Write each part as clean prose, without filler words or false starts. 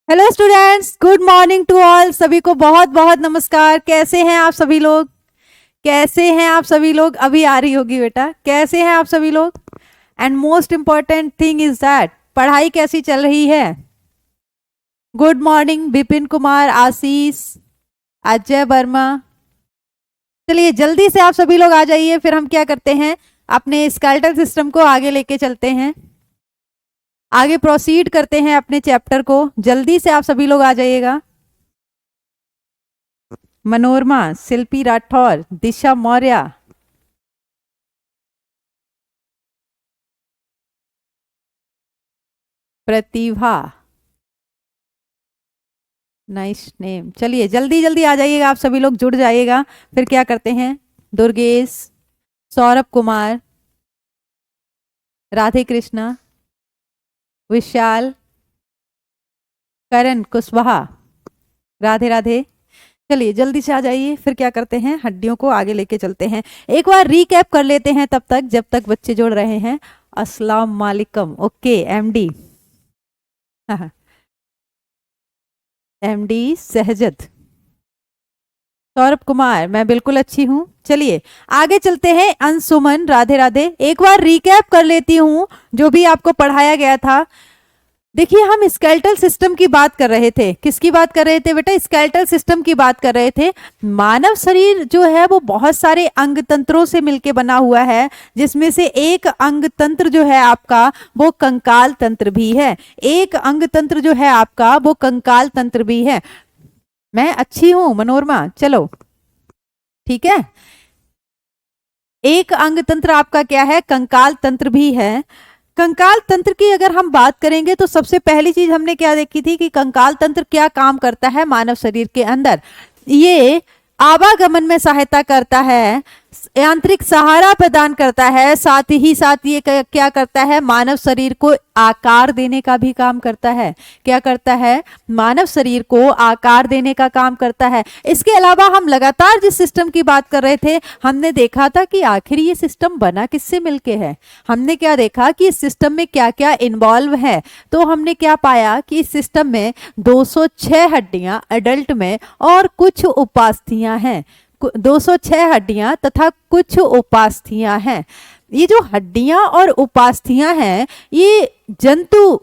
Hello students, good morning to all. सभी को बहुत बहुत नमस्कार। कैसे हैं आप सभी लोग? कैसे हैं आप सभी लोग? अभी आ रही होगी बेटा। कैसे हैं आप सभी लोग? And most important thing is that पढ़ाई कैसी चल रही है? गुड मॉर्निंग विपिन कुमार, आशीष, अजय वर्मा। चलिए जल्दी से आप सभी लोग आ जाइए, फिर हम क्या करते हैं, अपने स्केलेटल सिस्टम को आगे लेके चलते हैं, आगे प्रोसीड करते हैं अपने चैप्टर को। जल्दी से आप सभी लोग आ जाइएगा। मनोरमा, शिल्पी राठौर, दिशा मौर्य, प्रतिभा, नाइस नेम। चलिए जल्दी जल्दी आ जाइएगा, आप सभी लोग जुड़ जाइएगा। फिर क्या करते हैं, दुर्गेश, सौरभ कुमार, राधे कृष्णा, विशाल, करण कुशवाहा, राधे राधे। चलिए जल्दी से आ जाइए, फिर क्या करते हैं, हड्डियों को आगे लेके चलते हैं। एक बार रिकैप कर लेते हैं तब तक, जब तक बच्चे जुड़ रहे हैं। अस्सलाम वालेकुम। ओके एमडी, हाँ, एमडी सहजद, सौरभ कुमार, मैं बिल्कुल अच्छी हूँ। चलिए आगे चलते हैं। अंशुमन, राधे राधे। एक बार रिकैप कर लेती हूँ जो भी आपको पढ़ाया गया था। देखिए हम स्केलेटल सिस्टम की बात कर रहे थे। किसकी बात कर रहे थे बेटा? स्केलेटल सिस्टम की बात कर रहे थे। मानव शरीर जो है वो बहुत सारे अंग तंत्रों से मिलके बना हुआ है, जिसमें से एक अंग तंत्र जो है आपका वो कंकाल तंत्र भी है। एक अंग तंत्र जो है आपका वो कंकाल तंत्र भी है। मैं अच्छी हूं मनोरमा, चलो ठीक है। एक अंग तंत्र आपका क्या है? कंकाल तंत्र भी है। कंकाल तंत्र की अगर हम बात करेंगे तो सबसे पहली चीज हमने क्या देखी थी कि कंकाल तंत्र क्या काम करता है मानव शरीर के अंदर। ये आवागमन में सहायता करता है, यांत्रिक सहारा प्रदान करता है, साथ ही साथ ये क्या करता है, मानव शरीर को आकार देने का भी काम करता है। क्या करता है? मानव शरीर को आकार देने का काम करता है। इसके अलावा हम लगातार जिस सिस्टम की बात कर रहे थे, हमने देखा था कि आखिर ये सिस्टम बना किससे मिलके है। हमने क्या देखा कि इस सिस्टम में क्या क्या इन्वॉल्व है। तो हमने क्या पाया कि इस सिस्टम में 206 हड्डियां एडल्ट में और कुछ उपास्थियां हैं। 206 हड्डियां तथा कुछ उपास्थियां हैं। ये जो हड्डियां और उपास्थियां हैं, ये जंतु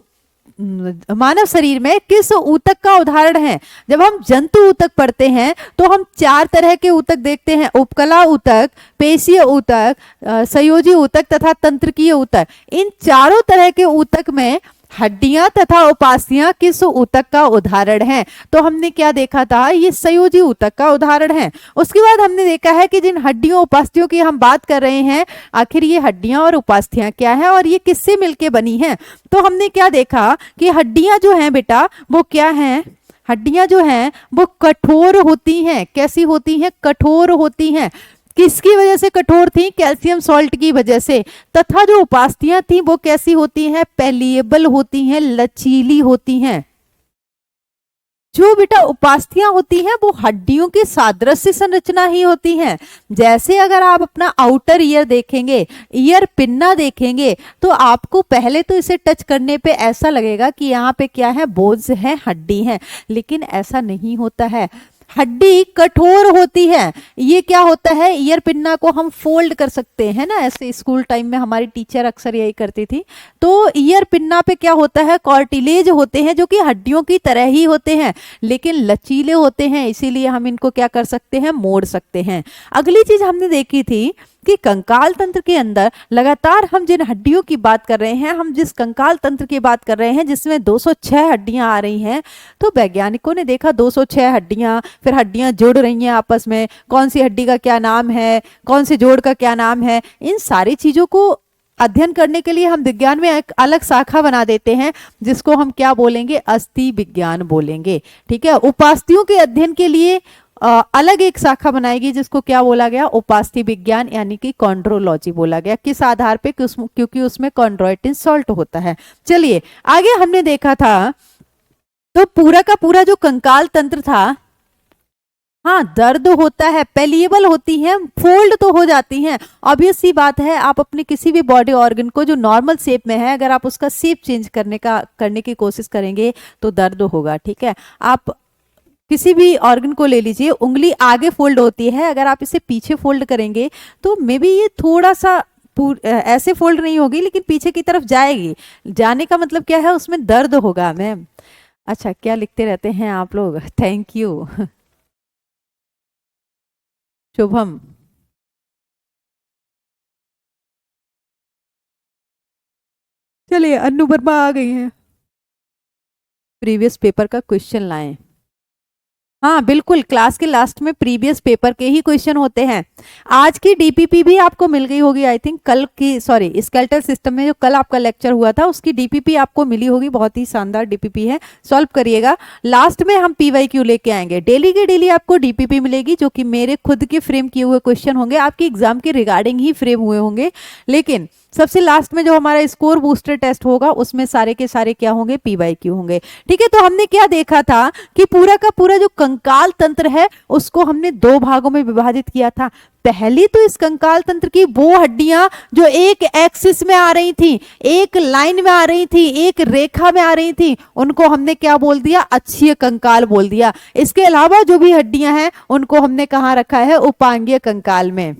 मानव शरीर में किस ऊतक का उदाहरण है? जब हम जंतु ऊतक पढ़ते हैं तो हम चार तरह के ऊतक देखते हैं: उपकला ऊतक, पेशीय ऊतक, संयोजी ऊतक तथा तंत्रिकीय ऊतक। इन चारों तरह के ऊतक में हड्डियां तथा उपास्थियां किस ऊतक का उदाहरण है? तो हमने क्या देखा था, ये संयोजी ऊतक का उदाहरण है। उसके बाद हमने देखा है कि जिन हड्डियों उपास्थियों की हम बात कर रहे हैं, आखिर ये हड्डियां और उपास्थियां क्या है और ये किससे मिलके बनी है। तो हमने क्या देखा कि हड्डियां जो हैं बेटा वो क्या हैं, हड्डियां जो हैं वो कठोर होती हैं। कैसी होती हैं? कठोर होती हैं। किसकी वजह से कठोर थी? कैल्शियम सॉल्ट की वजह से। तथा जो उपास्थियां थी वो कैसी होती हैं? पेलिएबल होती हैं, लचीली होती हैं। जो बेटा उपास्थियां होती हैं वो हड्डियों की सादृश्य संरचना ही होती हैं। जैसे अगर आप अपना आउटर ईयर देखेंगे, ईयर पिन्ना देखेंगे, तो आपको पहले तो इसे टच करने पे ऐसा लगेगा कि यहाँ पे क्या है, बोन्स है, हड्डी है। लेकिन ऐसा नहीं होता है। हड्डी कठोर होती है। ये क्या होता है, ईयर पिन्ना को हम फोल्ड कर सकते हैं ना, ऐसे स्कूल टाइम में हमारी टीचर अक्सर यही करती थी। तो ईयर पिन्ना पे क्या होता है, कार्टिलेज होते हैं जो कि हड्डियों की तरह ही होते हैं, लेकिन लचीले होते हैं, इसीलिए हम इनको क्या कर सकते हैं, मोड़ सकते हैं। अगली चीज हमने देखी थी कि कंकाल तंत्र के अंदर लगातार हम जिन हड्डियों की बात कर रहे हैं, हम जिस कंकाल तंत्र की बात कर रहे हैं जिसमें 206 हड्डियां आ रही हैं, तो वैज्ञानिकों ने देखा 206 हड्डियां, फिर हड्डियां जुड़ रही हैं आपस में, कौन सी हड्डी का क्या नाम है, कौन से जोड़ का क्या नाम है। इन सारी चीजों को अध्ययन करने के लिए हम विज्ञान में एक अलग शाखा बना देते हैं, जिसको हम क्या बोलेंगे, अस्थि विज्ञान बोलेंगे। ठीक है। उपास्थियों के अध्ययन के लिए अलग एक शाखा बनाएगी, जिसको क्या बोला गया, उपास्थि विज्ञान, यानी कि कॉन्ड्रोलॉजी बोला गया। किस आधार पे? क्योंकि उसमें कॉन्ड्रोइटिन सॉल्ट होता है। चलिए आगे हमने देखा था, तो पूरा का पूरा जो कंकाल तंत्र था हाँ, दर्द होता है, पेलिएबल होती हैं, फोल्ड तो हो जाती हैं। ऑब्वियस सी बात है, आप अपने किसी भी बॉडी ऑर्गन को जो नॉर्मल शेप में है, अगर आप उसका शेप चेंज करने की कोशिश करेंगे तो दर्द होगा। ठीक है, आप किसी भी ऑर्गन को ले लीजिए, उंगली आगे फोल्ड होती है, अगर आप इसे पीछे फोल्ड करेंगे तो मे बी ये थोड़ा सा ऐसे फोल्ड नहीं होगी, लेकिन पीछे की तरफ जाएगी। जाने का मतलब क्या है, उसमें दर्द होगा मैम। अच्छा, क्या लिखते रहते हैं आप लोग, थैंक यू। शुभम, चलिए अन्नू वर्मा आ गई हैं। प्रीवियस पेपर का क्वेश्चन लाएं। हाँ बिल्कुल, क्लास के लास्ट में प्रीवियस पेपर के ही क्वेश्चन होते हैं। आज की डीपीपी भी आपको मिल गई होगी, आई थिंक कल की, सॉरी स्केलेटल सिस्टम में जो कल आपका लेक्चर हुआ था उसकी डीपीपी आपको मिली होगी। बहुत ही शानदार डीपीपी है, सॉल्व करिएगा। लास्ट में हम पीवाईक्यू लेके आएंगे, डेली की डेली आपको डीपीपी मिलेगी, जो कि मेरे खुद के फ्रेम किए हुए क्वेश्चन होंगे, आपके एग्जाम के रिगार्डिंग ही फ्रेम हुए होंगे। लेकिन सबसे लास्ट में जो हमारा स्कोर बूस्टर टेस्ट होगा उसमें सारे के सारे क्या होंगे, पीवाईक्यू होंगे। ठीक है, तो हमने क्या देखा था कि पूरा का पूरा जो कंकाल तंत्र है उसको हमने दो भागों में विभाजित किया था। पहली तो इस कंकाल तंत्र की वो हड्डियां जो एक एक्सिस में आ रही थी, एक लाइन में आ रही थी, एक रेखा में आ रही थी, उनको हमने क्या बोल दिया, अक्षीय कंकाल बोल दिया। इसके अलावा जो भी हड्डियां हैं उनको हमने कहां रखा है, उपांगीय कंकाल में।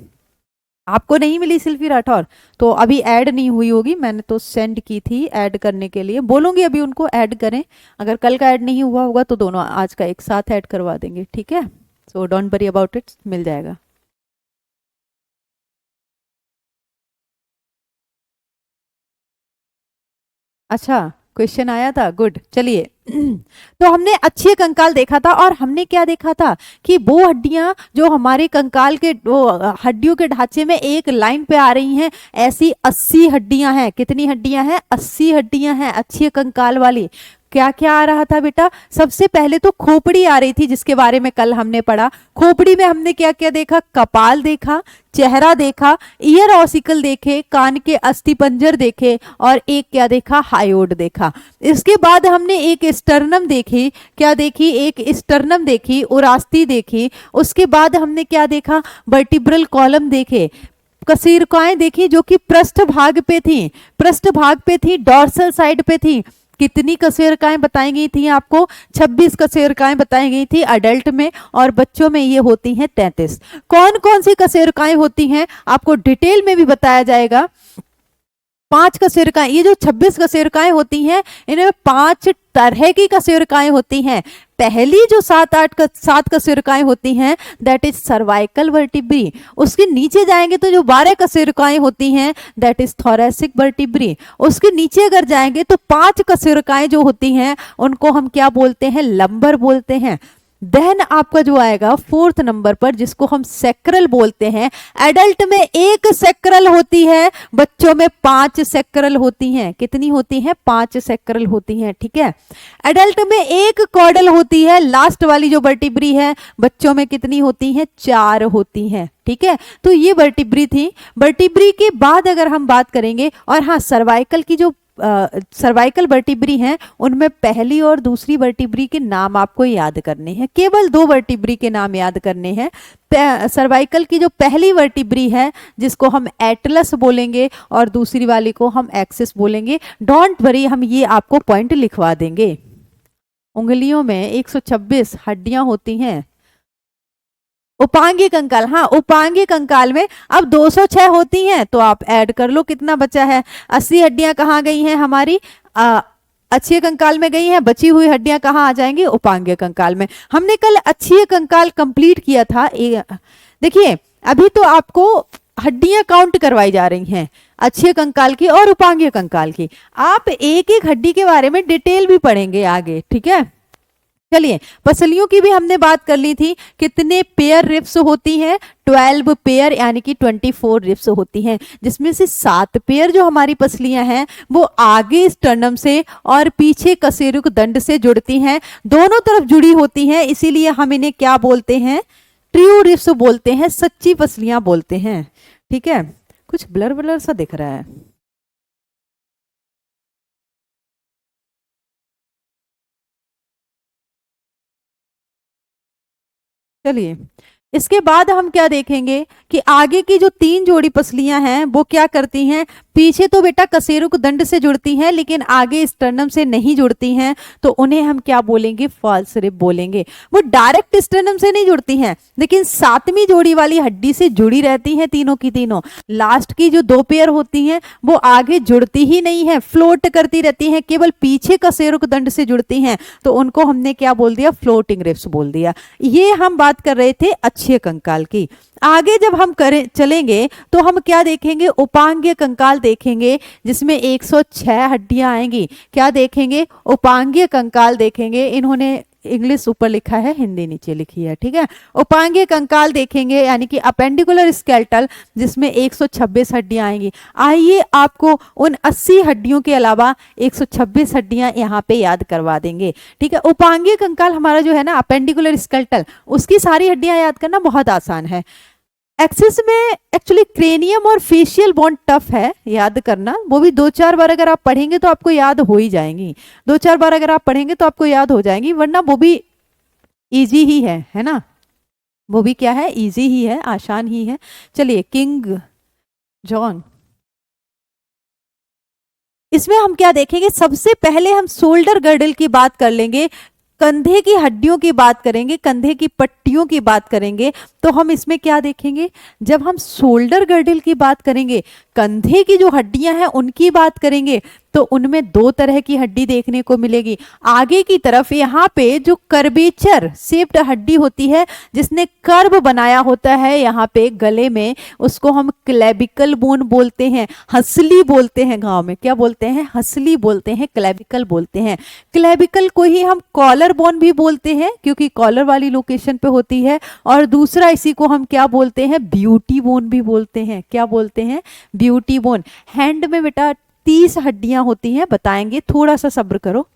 आपको नहीं मिली सिल्फी राठौर, तो अभी ऐड नहीं हुई होगी, मैंने तो सेंड की थी ऐड करने के लिए, बोलूंगी अभी उनको ऐड करें। अगर कल का ऐड नहीं हुआ होगा तो दोनों आज का एक साथ ऐड करवा देंगे, ठीक है। So don't worry about it, मिल जाएगा। अच्छा, क्वेश्चन आया था, गुड, चलिए। तो हमने अच्छे कंकाल देखा था, और हमने क्या देखा था कि वो हड्डियां जो हमारे कंकाल के वो हड्डियों के ढांचे में एक लाइन पे आ रही हैं, ऐसी 80 हड्डियां हैं। कितनी हड्डियां हैं, 80 हड्डियां हैं अच्छे कंकाल वाली। क्या क्या आ रहा था बेटा, सबसे पहले तो खोपड़ी आ रही थी, जिसके बारे में कल हमने पढ़ा। खोपड़ी में हमने क्या क्या देखा, कपाल देखा, चेहरा देखा, ईयर ऑसिकल देखे, कान के अस्थिपंजर देखे, और एक क्या देखा, हायोड देखा। इसके बाद हमने एक स्टर्नम देखी, क्या देखी, एक स्टर्नम देखी, उरास्ती देखी। उसके बाद हमने क्या देखा, वर्टिब्रल कॉलम देखे, कशेरुकाएं देखी जो कि पृष्ठ भाग पे थी, पृष्ठ भाग पे थी, डॉर्सल साइड पे थी। कितनी कशेरुकाएं बताई गई थी आपको, 26 कशेरुकाएं बताई गई थी अडल्ट में, और बच्चों में ये होती हैं 33। कौन कौन सी कशेरुकाएं होती हैं आपको डिटेल में भी बताया जाएगा। 5 कशेरुकाएं, ये जो 26 कशेरुकाएं होती हैं, इनमें 5 तरह की कशेरुकाएं होती हैं। पहली जो 7 कशेरुकाएं होती हैं, दैट इज सर्वाइकल वर्टिब्री। उसके नीचे जाएंगे तो जो 12 कशेरुकाएं होती हैं, दैट इज थोरेसिक वर्टिब्री। उसके नीचे अगर जाएंगे तो 5 कशेरुकाएं जो होती हैं उनको हम क्या बोलते हैं, लंबर बोलते हैं। देन आपका जो आएगा फोर्थ नंबर पर, जिसको हम सेक्रल बोलते हैं। एडल्ट में एक सेक्रल होती है, बच्चों में 5 सेक्रल होती हैं। कितनी होती हैं, 5 सेक्रल होती हैं, ठीक है। एडल्ट में एक कॉर्डल होती है, लास्ट वाली जो वर्टिब्री है, बच्चों में कितनी होती हैं, 4 होती हैं, ठीक है। तो ये वर्टिब्री थी। वर्टिब्री के बाद अगर हम बात करेंगे, और हाँ, सर्वाइकल की जो सर्वाइकल वर्टिब्री हैं, उनमें पहली और दूसरी वर्टिब्री के नाम आपको याद करने हैं, केवल 2 वर्टिब्री के नाम याद करने हैं। सर्वाइकल की जो पहली वर्टिब्री है, जिसको हम एटलस बोलेंगे, और दूसरी वाली को हम एक्सिस बोलेंगे। डोंट वरी, हम ये आपको पॉइंट लिखवा देंगे। उंगलियों में 126 हड्डियां होती हैं। उपांगी कंकाल, हाँ उपांगी कंकाल में अब 206 होती हैं, तो आप ऐड कर लो कितना बचा है। 80 हड्डियां कहाँ गई हैं हमारी, अच्छी कंकाल में गई हैं, बची हुई हड्डियां कहाँ आ जाएंगी, उपांगीय कंकाल में। हमने कल अच्छी कंकाल कंप्लीट किया था। देखिए, अभी तो आपको हड्डियां काउंट करवाई जा रही हैं, अच्छे कंकाल की और उपांगीय कंकाल की। आप एक एक हड्डी के बारे में डिटेल भी पढ़ेंगे आगे, ठीक है। चलिए, पसलियों की भी हमने बात कर ली थी। कितने पेयर रिब्स होती हैं, 12 पेयर, यानी कि 24 रिब्स होती हैं, जिसमें से 7 पेयर जो हमारी पसलियां हैं वो आगे स्टर्नम से और पीछे कशेरुक दंड से जुड़ती हैं, दोनों तरफ जुड़ी होती हैं। इसीलिए हम इन्हें क्या बोलते हैं, ट्रू रिब्स बोलते हैं, सच्ची पसलियां बोलते हैं, ठीक है। कुछ ब्लर ब्लर सा दिख रहा है। चलिए, इसके बाद हम क्या देखेंगे कि आगे की जो 3 जोड़ी पसलियां हैं वो क्या करती हैं, पीछे तो बेटा कशेरुक दंड से जुड़ती हैं लेकिन आगे स्टर्नम से नहीं जुड़ती हैं, तो उन्हें हम क्या बोलेंगे, फॉल्स रिब बोलेंगे। वो डायरेक्ट स्टर्नम से नहीं जुड़ती हैं लेकिन 7वीं जोड़ी वाली हड्डी से जुड़ी रहती हैं तीनों की तीनों। लास्ट की जो 2 पेयर होती हैं वो आगे जुड़ती ही नहीं है, फ्लोट करती रहती हैं, केवल पीछे कशेरुक दंड से जुड़ती हैं, तो उनको हमने क्या बोल दिया, फ्लोटिंग रिब्स बोल दिया। ये हम बात कर रहे थे अच्छे कंकाल की। आगे जब हम करें चलेंगे तो हम क्या देखेंगे, उपांगीय कंकाल देखेंगे जिसमें 106 हड्डियां आएंगी। क्या देखेंगे, उपांगीय कंकाल देखेंगे। इन्होंने इंग्लिश ऊपर लिखा है, हिंदी नीचे लिखी है, ठीक है। उपांगीय कंकाल देखेंगे यानी कि अपेंडिकुलर स्केलेटल जिसमें 126 हड्डियां आएंगी। आइए आपको उन 80 हड्डियों के अलावा 126 हड्डियां यहाँ पे याद करवा देंगे, ठीक है। उपांगीय कंकाल हमारा जो है ना अपेंडिकुलर स्केलेटल, उसकी सारी हड्डियां याद करना बहुत आसान है। एक्सिस में एक्चुअली क्रेनियम और फेशियल बोन टफ है, याद करना। वो भी 2-4 बार अगर आप पढ़ेंगे तो आपको याद हो ही जाएंगी, 2-4 बार अगर आप पढ़ेंगे तो आपको याद हो जाएंगी, वरना वो भी इजी ही है ना। वो भी क्या है, इजी ही है, आसान ही है। चलिए, किंग जॉन, इसमें हम क्या देखेंगे, सबसे पहले हम शोल्डर गर्डल की बात कर लेंगे, कंधे की हड्डियों की बात करेंगे, कंधे की पट्टियों की बात करेंगे। तो हम इसमें क्या देखेंगे, जब हम शोल्डर गर्डल की बात करेंगे, कंधे की जो हड्डियां हैं उनकी बात करेंगे, तो उनमें 2 तरह की हड्डी देखने को मिलेगी। आगे की तरफ यहाँ पे जो कर्वेचर शेप्ड हड्डी होती है जिसने कर्व बनाया होता है यहाँ पे गले में, उसको हम क्लेविकल बोन बोलते हैं, हंसली बोलते हैं, गांव में क्या बोलते हैं, हंसली बोलते हैं, क्लेविकल बोलते हैं। क्लेविकल को ही हम कॉलर बोन भी बोलते हैं क्योंकि कॉलर वाली लोकेशन पे होती है। और दूसरा इसी को हम क्या बोलते हैं, ब्यूटी बोन भी बोलते हैं। क्या बोलते हैं, ब्यूटी बोन। हैंड में बेटा 30 हड्डियां होती हैं, बताएंगे, थोड़ा सा सब्र करो।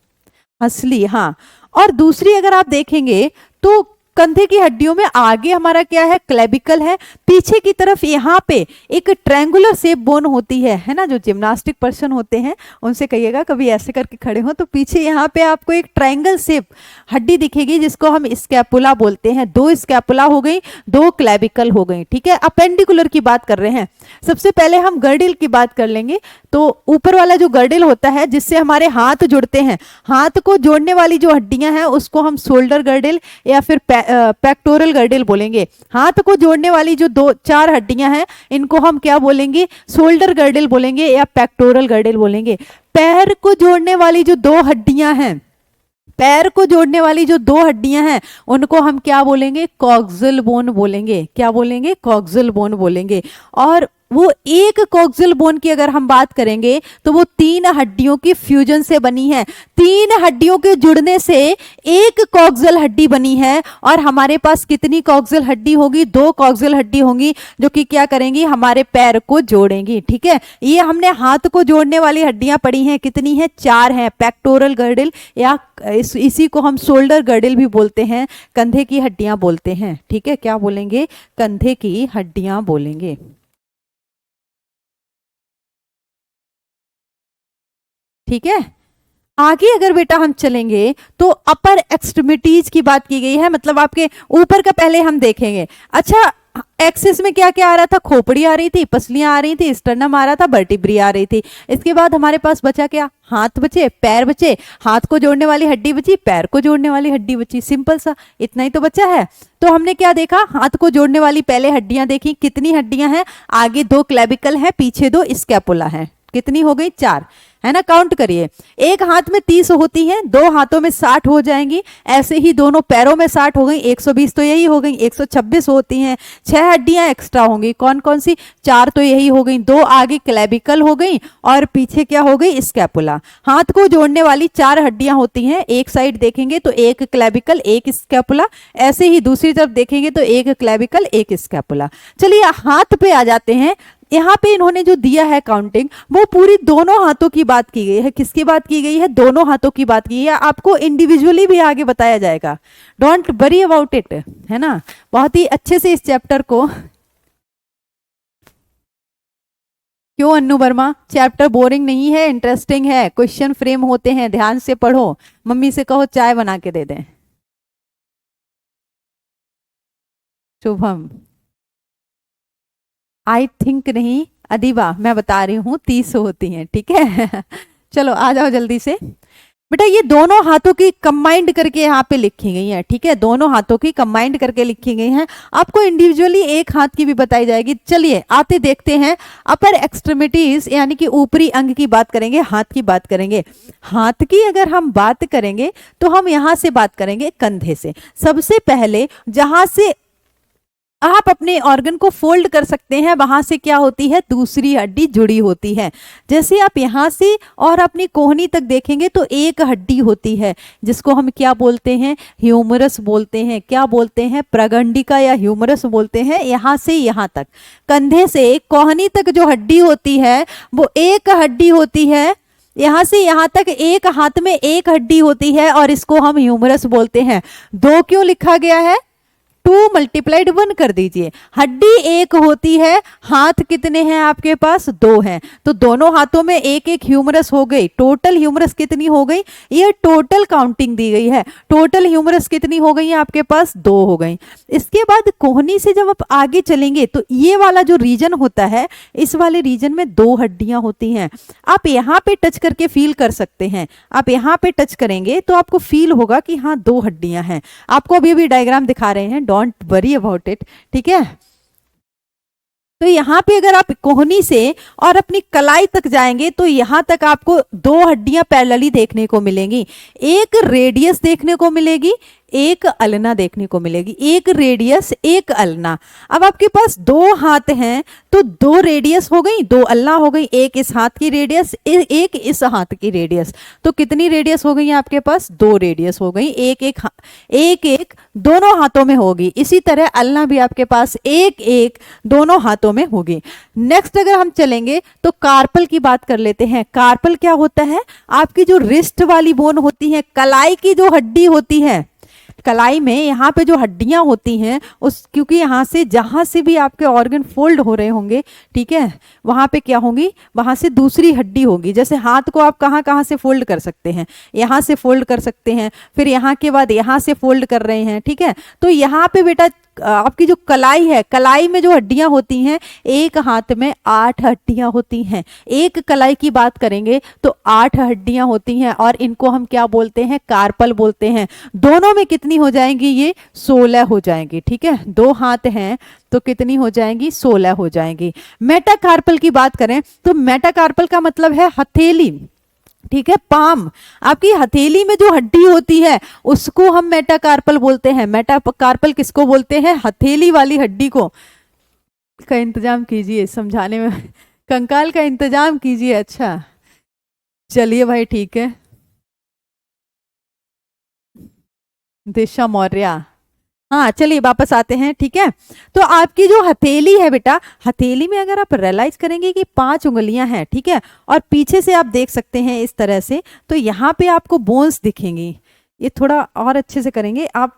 हंसली, हाँ। और दूसरी अगर आप देखेंगे तो कंधे की हड्डियों में आगे हमारा क्या है, क्लेविकल है, पीछे की तरफ यहाँ पे एक ट्रायंगुलर शेप बोन होती है ना। जो जिम्नास्टिक पर्सन होते हैं उनसे कहिएगा कभी ऐसे करके खड़े हो तो पीछे यहाँ पे आपको एक ट्रायंगल शेप हड्डी दिखेगी जिसको हम स्कैपुला बोलते हैं। 2 स्कैपुला हो गई, 2 क्लेविकल हो गई, ठीक है। अपेंडिकुलर की बात कर रहे हैं। सबसे पहले हम गर्डिल की बात कर लेंगे। तो ऊपर वाला जो गर्डिल होता है जिससे हमारे हाथ जुड़ते हैं, हाथ को जोड़ने वाली जो हड्डियां हैं उसको हम शोल्डर गर्डिल या फिर पेक्टोरल गर्डिल बोलेंगे। हाथ को जोड़ने वाली जो 2-4 हड्डियां हैं इनको हम क्या बोलेंगे, शोल्डर गर्डिल बोलेंगे या पेक्टोरल गर्डिल बोलेंगे। पैर को जोड़ने वाली जो 2 हड्डियां हैं, पैर को जोड़ने वाली जो 2 हड्डियां हैं उनको हम क्या बोलेंगे, कॉक्सिल बोन बोलेंगे। क्या बोलेंगे, कॉक्सिल बोन बोलेंगे। और वो एक कॉक्सिल बोन की अगर हम बात करेंगे तो वो 3 हड्डियों की फ्यूजन से बनी है। 3 हड्डियों के जुड़ने से एक कॉक्सिल हड्डी बनी है। और हमारे पास कितनी कॉक्सिल हड्डी होगी, 2 कॉक्सिल हड्डी होंगी जो कि क्या करेंगी, हमारे पैर को जोड़ेंगी, ठीक है। ये हमने हाथ को जोड़ने वाली हड्डियां पढ़ी हैं, कितनी है, 4 हैं। पेक्टोरल गर्डिल या इसी को हम शोल्डर गर्डिल भी बोलते हैं, कंधे की हड्डियां बोलते हैं, ठीक है। क्या बोलेंगे, कंधे की हड्डियां बोलेंगे, ठीक है। आगे अगर बेटा हम चलेंगे तो अपर एक्सट्रीमिटीज की बात की गई है, मतलब आपके ऊपर का पहले हम देखेंगे। अच्छा, एक्सिस में क्या क्या आ रहा था, खोपड़ी आ रही थी, पसलियां आ रही थी, स्टर्नम आ रहा था, वर्टिब्री आ रही थी। इसके बाद हमारे पास बचा क्या, हाथ बचे, पैर बचे, हाथ को जोड़ने वाली हड्डी बची, पैर को जोड़ने वाली हड्डी बची, सिंपल सा, इतना ही तो बचा है। तो हमने क्या देखा, हाथ को जोड़ने वाली पहले हड्डियां देखी, कितनी हड्डियां हैं, आगे 2 क्लेविकल हैं, पीछे 2 स्कैपुला हैं, कितनी हो गई, 4 है ना। काउंट करिए, एक हाथ में 30 होती हैं, 2 हाथों में 60 हो जाएंगी, ऐसे ही दोनों पैरों में 60 हो गई, 120 तो यही हो गई, 126 होती हैं। 6 हड्डियां एक्स्ट्रा होंगी, कौन कौन सी, 4 तो यही हो गई, 2 आगे क्लेविकल हो गई और पीछे क्या हो गई, स्कैपुला। हाथ को जोड़ने वाली 4 हड्डियां होती हैं, एक साइड देखेंगे तो एक क्लेविकल एक स्कैपुला, ऐसे ही दूसरी तरफ देखेंगे तो एक क्लेविकल एक स्कैपुला। चलिए हाथ पे आ जाते हैं। यहाँ पे इन्होंने जो दिया है काउंटिंग, वो पूरी दोनों हाथों की बात की गई है। किसकी बात की गई है, दोनों हाथों की बात की है। आपको इंडिविजुअली भी आगे बताया जाएगा, डोंट वरी अबाउट इट, है ना। बहुत ही अच्छे से इस चैप्टर को, क्यों अन्नू वर्मा, चैप्टर बोरिंग नहीं है, इंटरेस्टिंग है, क्वेश्चन फ्रेम होते हैं, ध्यान से पढ़ो, मम्मी से कहो चाय बना के दे दें। शुभम, आई थिंक नहीं, अधिबा, मैं बता रही हूँ 30 होती हैं, ठीक है। चलो आ जाओ जल्दी से बेटा। ये दोनों हाथों की कंबाइंड करके यहाँ पे लिखी गई है, ठीक है, दोनों हाथों की कंबाइंड करके लिखी गई हैं। आपको इंडिविजुअली एक हाथ की भी बताई जाएगी। चलिए आते देखते हैं। अपर एक्सट्रीमिटीज यानी कि ऊपरी अंग की बात करेंगे, हाथ की बात करेंगे। हाथ की अगर हम बात करेंगे तो हम यहाँ से बात करेंगे कंधे से। सबसे पहले जहां से आप अपने ऑर्गन को फोल्ड कर सकते हैं वहां से क्या होती है, दूसरी हड्डी जुड़ी होती है। जैसे आप यहां से और अपनी कोहनी तक देखेंगे तो एक हड्डी होती है जिसको हम क्या बोलते हैं, ह्यूमरस बोलते हैं। क्या बोलते हैं, प्रगंडिका या ह्यूमरस बोलते हैं। यहां से यहां तक, कंधे से कोहनी तक जो हड्डी होती है वो एक हड्डी होती है। यहां से यहां तक एक हाथ में एक हड्डी होती है और इसको हम ह्यूमरस बोलते हैं। दो क्यों लिखा गया है, 2 × 1 कर दीजिए। हड्डी एक होती है, हाथ कितने हैं आपके पास, 2 हैं, तो दोनों हाथों में एक एक ह्यूमरस हो गई। टोटल ह्यूमरस कितनी हो गई, ये टोटल काउंटिंग दी गई है। टोटल ह्यूमरस कितनी हो गई है आपके पास, 2 हो गई। इसके बाद कोहनी से जब आप आगे चलेंगे तो ये वाला जो रीजन होता है, इस वाले रीजन में 2 हड्डियां होती हैं। आप यहाँ पे टच करके फील कर सकते हैं। आप यहाँ पे टच करेंगे तो आपको फील होगा कि हाँ 2 हड्डियां हैं। आपको अभी अभी डायग्राम दिखा रहे हैं, डोंट वरी अबाउट इट, ठीक है। तो यहां पे अगर आप कोहनी से और अपनी कलाई तक जाएंगे तो यहां तक आपको 2 हड्डियां पैरेलली देखने को मिलेंगी। एक रेडियस देखने को मिलेगी, एक अल्ना देखने को मिलेगी। एक रेडियस एक अल्ना। अब आपके पास 2 हाथ हैं तो 2 रेडियस हो गई, 2 अल्ना हो गई। एक इस हाथ की रेडियस, एक इस हाथ की रेडियस। तो कितनी रेडियस हो गई आपके पास, 2 रेडियस हो गई। एक एक दोनों हाथों में होगी। इसी तरह अल्ना भी आपके पास एक एक दोनों हाथों में होगी। नेक्स्ट अगर हम चलेंगे तो कार्पल की बात कर लेते हैं। कार्पल क्या होता है, आपकी जो रिस्ट वाली बोन होती है, कलाई की जो हड्डी होती है, कलाई में यहाँ पे जो हड्डियां होती हैं उस, क्योंकि यहाँ से जहां से भी आपके ऑर्गन फोल्ड हो रहे होंगे, ठीक है, वहां पे क्या होंगी, वहां से दूसरी हड्डी होगी। जैसे हाथ को आप कहाँ कहाँ से फोल्ड कर सकते हैं, यहाँ से फोल्ड कर सकते हैं, फिर यहाँ के बाद यहाँ से फोल्ड कर रहे हैं, ठीक है। तो यहाँ पे बेटा आपकी जो कलाई है, कलाई में जो हड्डियां होती हैं, एक हाथ में 8 हड्डियां होती हैं। एक कलाई की बात करेंगे तो 8 हड्डियां होती हैं और इनको हम क्या बोलते हैं, कार्पल बोलते हैं। दोनों में कितनी हो जाएंगी, ये 16 हो जाएंगी, ठीक है। 2 हाथ हैं तो कितनी हो जाएंगी, 16 हो जाएंगी। मेटाकार्पल की बात करें तो मेटाकार्पल का मतलब है हथेली, ठीक है, पाम। आपकी हथेली में जो हड्डी होती है उसको हम मेटाकार्पल बोलते हैं। मेटाकार्पल किसको बोलते हैं, हथेली वाली हड्डी को। का इंतजाम कीजिए समझाने में, कंकाल का इंतजाम कीजिए। अच्छा चलिए भाई, ठीक है। दिशा मौर्य, हाँ चलिए वापस आते हैं, ठीक है। तो आपकी जो हथेली है बेटा, हथेली में अगर आप रियलाइज करेंगे कि 5 उंगलियां हैं, ठीक है, और पीछे से आप देख सकते हैं इस तरह से, तो यहाँ पे आपको बोन्स दिखेंगी। ये थोड़ा और अच्छे से करेंगे आप,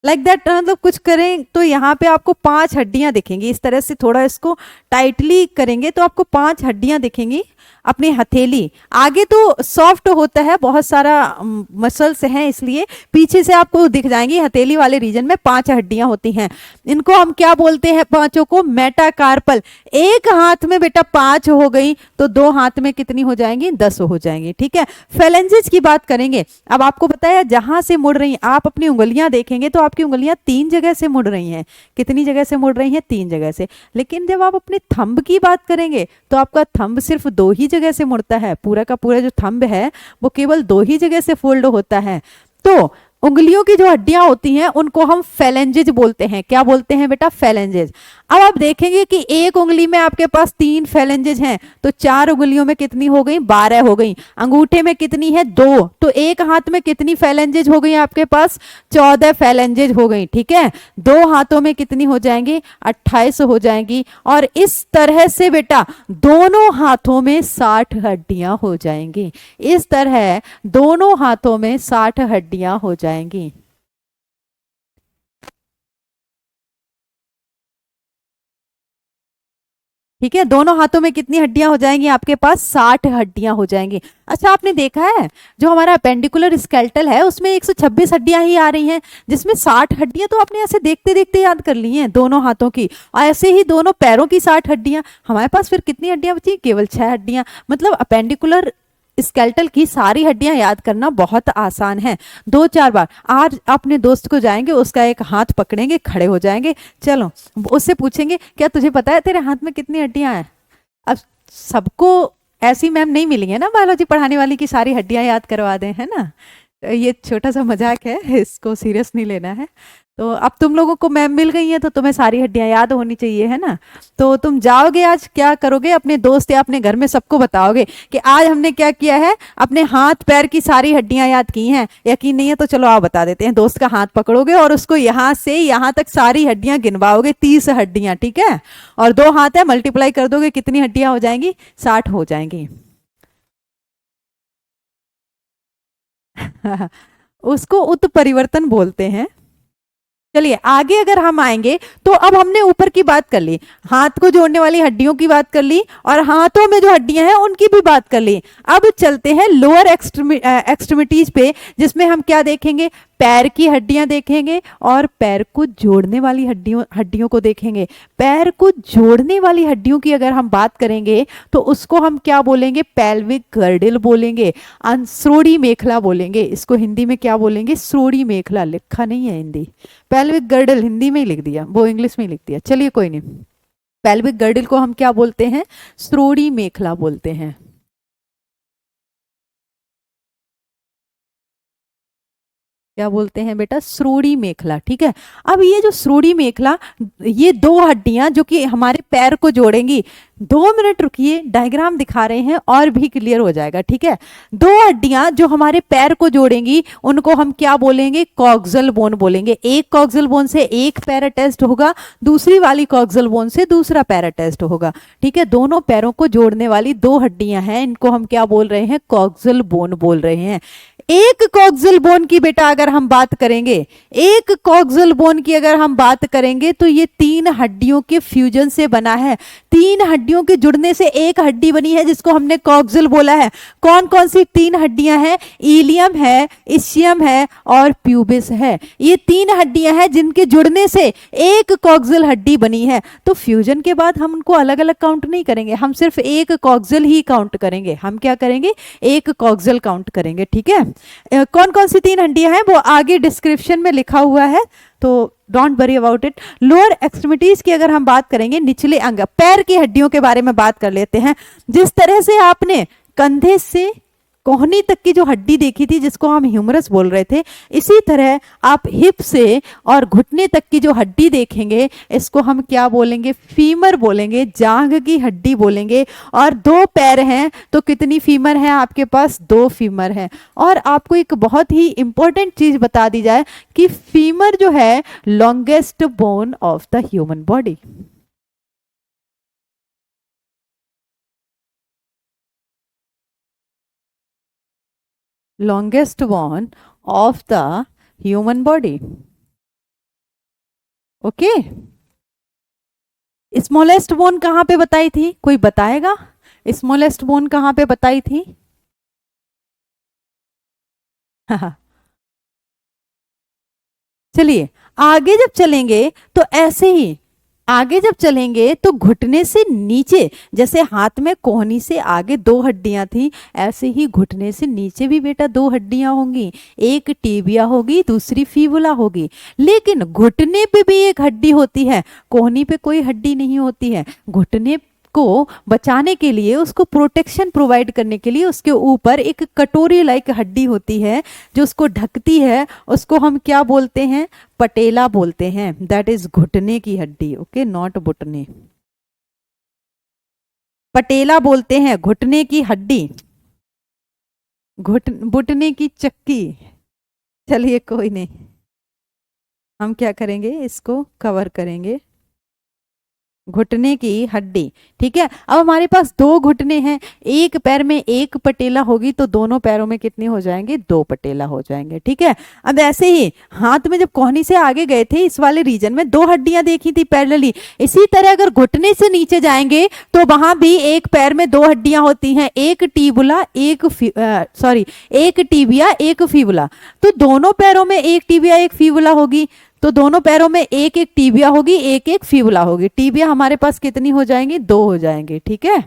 लाइक दैट, मतलब कुछ करें तो यहाँ पे आपको 5 हड्डियां दिखेंगी। इस तरह से थोड़ा इसको टाइटली करेंगे तो आपको 5 हड्डियां दिखेंगी अपनी हथेली। आगे तो सॉफ्ट होता है, बहुत सारा मसल्स हैं, इसलिए पीछे से आपको दिख जाएंगी। हथेली वाले रीजन में 5 हड्डियां होती हैं। इनको हम क्या बोलते हैं, पांचों को मेटाकार्पल। एक हाथ में बेटा 5 हो गई तो 2 हाथ में कितनी हो जाएंगी, 10 हो जाएंगी, ठीक है। फेलेंजेस की बात करेंगे। अब आपको पता है जहां से मुड़ रही, आप अपनी उंगलियां देखेंगे तो आपकी उंगलियां 3 जगह से मुड़ रही हैं। कितनी जगह से मुड़ रही हैं, 3 जगह से। लेकिन जब आप अपने थंब की बात करेंगे तो आपका थंब सिर्फ 2 ही जगह से मुड़ता है। पूरा का पूरा जो थंब है वो केवल 2 ही जगह से फोल्ड होता है। तो उंगलियों की जो हड्डियां होती हैं उनको हम फेलेंजेज बोलते हैं। क्या बोलते हैं बेटा, फेलेंजेज। अब आप देखेंगे कि एक उंगली में आपके पास 3 फेलेंजेज हैं तो 4 उंगलियों में कितनी हो गई, 12 हो गई। अंगूठे में कितनी है, 2, तो एक हाथ में कितनी फेलेंजेज हो गई आपके पास, 14 फेलेंजेज हो गई, ठीक है। 2 हाथों में कितनी हो जाएंगी, 28 हो जाएंगी। और इस तरह से बेटा दोनों हाथों में 60 हड्डियां हो जाएंगी। इस तरह दोनों हाथों में 60 हड्डियां हो जाएंगी। ठीक है, दोनों हाथों में कितनी हड्डियां हो जाएंगी आपके पास? 60 हड्डियां हो जाएंगी। अच्छा, आपने देखा है जो हमारा अपेंडिकुलर स्केलेटल है उसमें 126 हड्डियां ही आ रही हैं, जिसमें 60 हड्डियां तो आपने ऐसे देखते देखते याद कर ली हैं दोनों हाथों की, और ऐसे ही दोनों पैरों की 60 हड्डियां। हमारे पास फिर कितनी हड्डियां बची? केवल 6 हड्डियां। मतलब अपेंडिकुलर स्केलेटल की सारी हड्डियां याद करना बहुत आसान है। 2-4 बार आज अपने दोस्त को जाएंगे, उसका एक हाथ पकड़ेंगे, खड़े हो जाएंगे, चलो उससे पूछेंगे क्या तुझे पता है तेरे हाथ में कितनी हड्डियां हैं? अब सबको ऐसी मैम नहीं मिली है ना बायोलॉजी पढ़ाने वाली की सारी हड्डियां याद करवा दें, है ना? तो ये छोटा सा मजाक है, इसको सीरियस नहीं लेना है। तो अब तुम लोगों को मैम मिल गई है तो तुम्हें सारी हड्डियां याद होनी चाहिए, है ना? तो तुम जाओगे आज क्या करोगे? अपने दोस्त या अपने घर में सबको बताओगे कि आज हमने क्या किया है, अपने हाथ पैर की सारी हड्डियां याद की हैं। यकीन नहीं है तो चलो आप बता देते हैं। दोस्त का हाथ पकड़ोगे और उसको यहाँ से यहाँ तक सारी हड्डियां गिनवाओगे, 30 हड्डियां, ठीक है? और 2 हाथ है, मल्टीप्लाई कर दोगे, कितनी हड्डियां हो जाएंगी? 60 हो जाएंगी। उसको उत्परिवर्तन बोलते हैं। चलिए आगे अगर हम आएंगे तो अब हमने ऊपर की बात कर ली, हाथ को जोड़ने वाली हड्डियों की बात कर ली, और हाथों में जो हड्डियां हैं उनकी भी बात कर ली। अब चलते हैं लोअर एक्सट्रीमिटीज पे, जिसमें हम क्या देखेंगे? पैर की हड्डियां देखेंगे और पैर को जोड़ने वाली हड्डियों हड्डियों को देखेंगे। पैर को जोड़ने वाली हड्डियों की अगर हम बात करेंगे तो उसको हम क्या बोलेंगे? पेल्विक गर्डल बोलेंगे, श्रोणि मेखला बोलेंगे। इसको हिंदी में क्या बोलेंगे? श्रोणि मेखला। लिखा नहीं है हिंदी, पेल्विक गर्डल हिंदी में ही लिख दिया, वो इंग्लिश में ही लिख दिया। चलिए कोई नहीं, पेल्विक गर्डल को हम क्या बोलते हैं? श्रोणि मेखला बोलते हैं। क्या बोलते हैं बेटा? श्रोणि मेखला, ठीक है। अब ये जो श्रोणि मेखला, ये 2 हड्डियां जो कि हमारे पैर को जोड़ेंगी, 2 मिनट रुकिए, डायग्राम दिखा रहे हैं और भी क्लियर हो जाएगा, ठीक है? 2 हड्डियां जो हमारे पैर को जोड़ेंगी उनको हम क्या बोलेंगे? कॉक्सल बोन बोलेंगे। एक कॉक्सल बोन से एक पैर अटैच्ड होगा, दूसरी वाली कॉक्सल बोन से दूसरा पैर अटैच्ड होगा, ठीक है? दोनों पैरों को जोड़ने वाली 2 हड्डियां हैं, इनको हम क्या बोल रहे हैं? कॉक्सल बोन बोल रहे हैं। एक कॉक्सल बोन की बेटा अगर हम बात करेंगे, एक कॉक्सल बोन की अगर हम बात करेंगे तो ये 3 हड्डियों के फ्यूजन से बना है। 3 हड्डियों के जुड़ने से एक हड्डी बनी है जिसको हमने कॉक्सल बोला है। कौन कौन सी 3 हड्डियां हैं? इलियम है, इशियम है और प्यूबिस है। ये 3 हड्डियां हैं जिनके जुड़ने से एक कॉक्सल हड्डी बनी है। तो फ्यूजन के बाद हम उनको अलग अलग काउंट नहीं करेंगे, हम सिर्फ एक कॉक्सल ही काउंट करेंगे। हम क्या करेंगे? एक कॉक्सल काउंट करेंगे, ठीक है? कौन कौन सी 3 हड्डियां हैं वो आगे डिस्क्रिप्शन में लिखा हुआ है, तो don't worry about it. Lower extremities की अगर हम बात करेंगे, निचले अंग पैर की हड्डियों के बारे में बात कर लेते हैं। जिस तरह से आपने कंधे से कोहनी तक की जो हड्डी देखी थी जिसको हम ह्यूमरस बोल रहे थे, इसी तरह आप हिप से और घुटने तक की जो हड्डी देखेंगे इसको हम क्या बोलेंगे? फीमर बोलेंगे, जांघ की हड्डी बोलेंगे। और 2 पैर हैं तो कितनी फीमर है आपके पास? 2 फीमर है। और आपको एक बहुत ही इंपॉर्टेंट चीज बता दी जाए कि फीमर जो है longest bone of the human body. Longest bone of the human body, okay. Smallest bone कहां पे बताई थी? कोई बताएगा? स्मॉलेस्ट बोन कहां पे बताई थी? चलिए आगे जब चलेंगे तो ऐसे ही आगे जब चलेंगे तो घुटने से नीचे, जैसे हाथ में कोहनी से आगे 2 हड्डियां थी, ऐसे ही घुटने से नीचे भी बेटा 2 हड्डियां होंगी। एक टीबिया होगी, दूसरी फीबुला होगी। लेकिन घुटने पे भी एक हड्डी होती है, कोहनी पे कोई हड्डी नहीं होती है। घुटने को बचाने के लिए, उसको प्रोटेक्शन प्रोवाइड करने के लिए उसके ऊपर एक कटोरी लाइक हड्डी होती है जो उसको ढकती है, उसको हम क्या बोलते हैं? पटेला बोलते हैं। दैट इज घुटने की हड्डी, ओके, नॉट घुटने। पटेला बोलते हैं घुटने की हड्डी, घुटने की चक्की। चलिए कोई नहीं, हम क्या करेंगे? इसको कवर करेंगे। घुटने की हड्डी। ठीक है, अब हमारे पास दो घुटने हैं, एक पैर में एक पटेला होगी तो दोनों पैरों में कितनी हो जाएंगे, दो पटेला हो जाएंगे। ठीक है, अब ऐसे ही हाथ में जब कोहनी से आगे गए थे इस वाले रीजन में दो हड्डियां देखी थी पैरेलली, इसी तरह अगर घुटने से नीचे जाएंगे तो वहां भी एक पैर में दो हड्डियां होती हैं, एक टीबुला एक टीबिया एक फीबुला। तो दोनों पैरों में एक टीबिया एक फीबुला होगी, तो दोनों पैरों में एक एक टीबिया होगी एक एक फीबुला होगी। टीबिया हमारे पास कितनी हो जाएंगी, दो हो जाएंगे। ठीक है,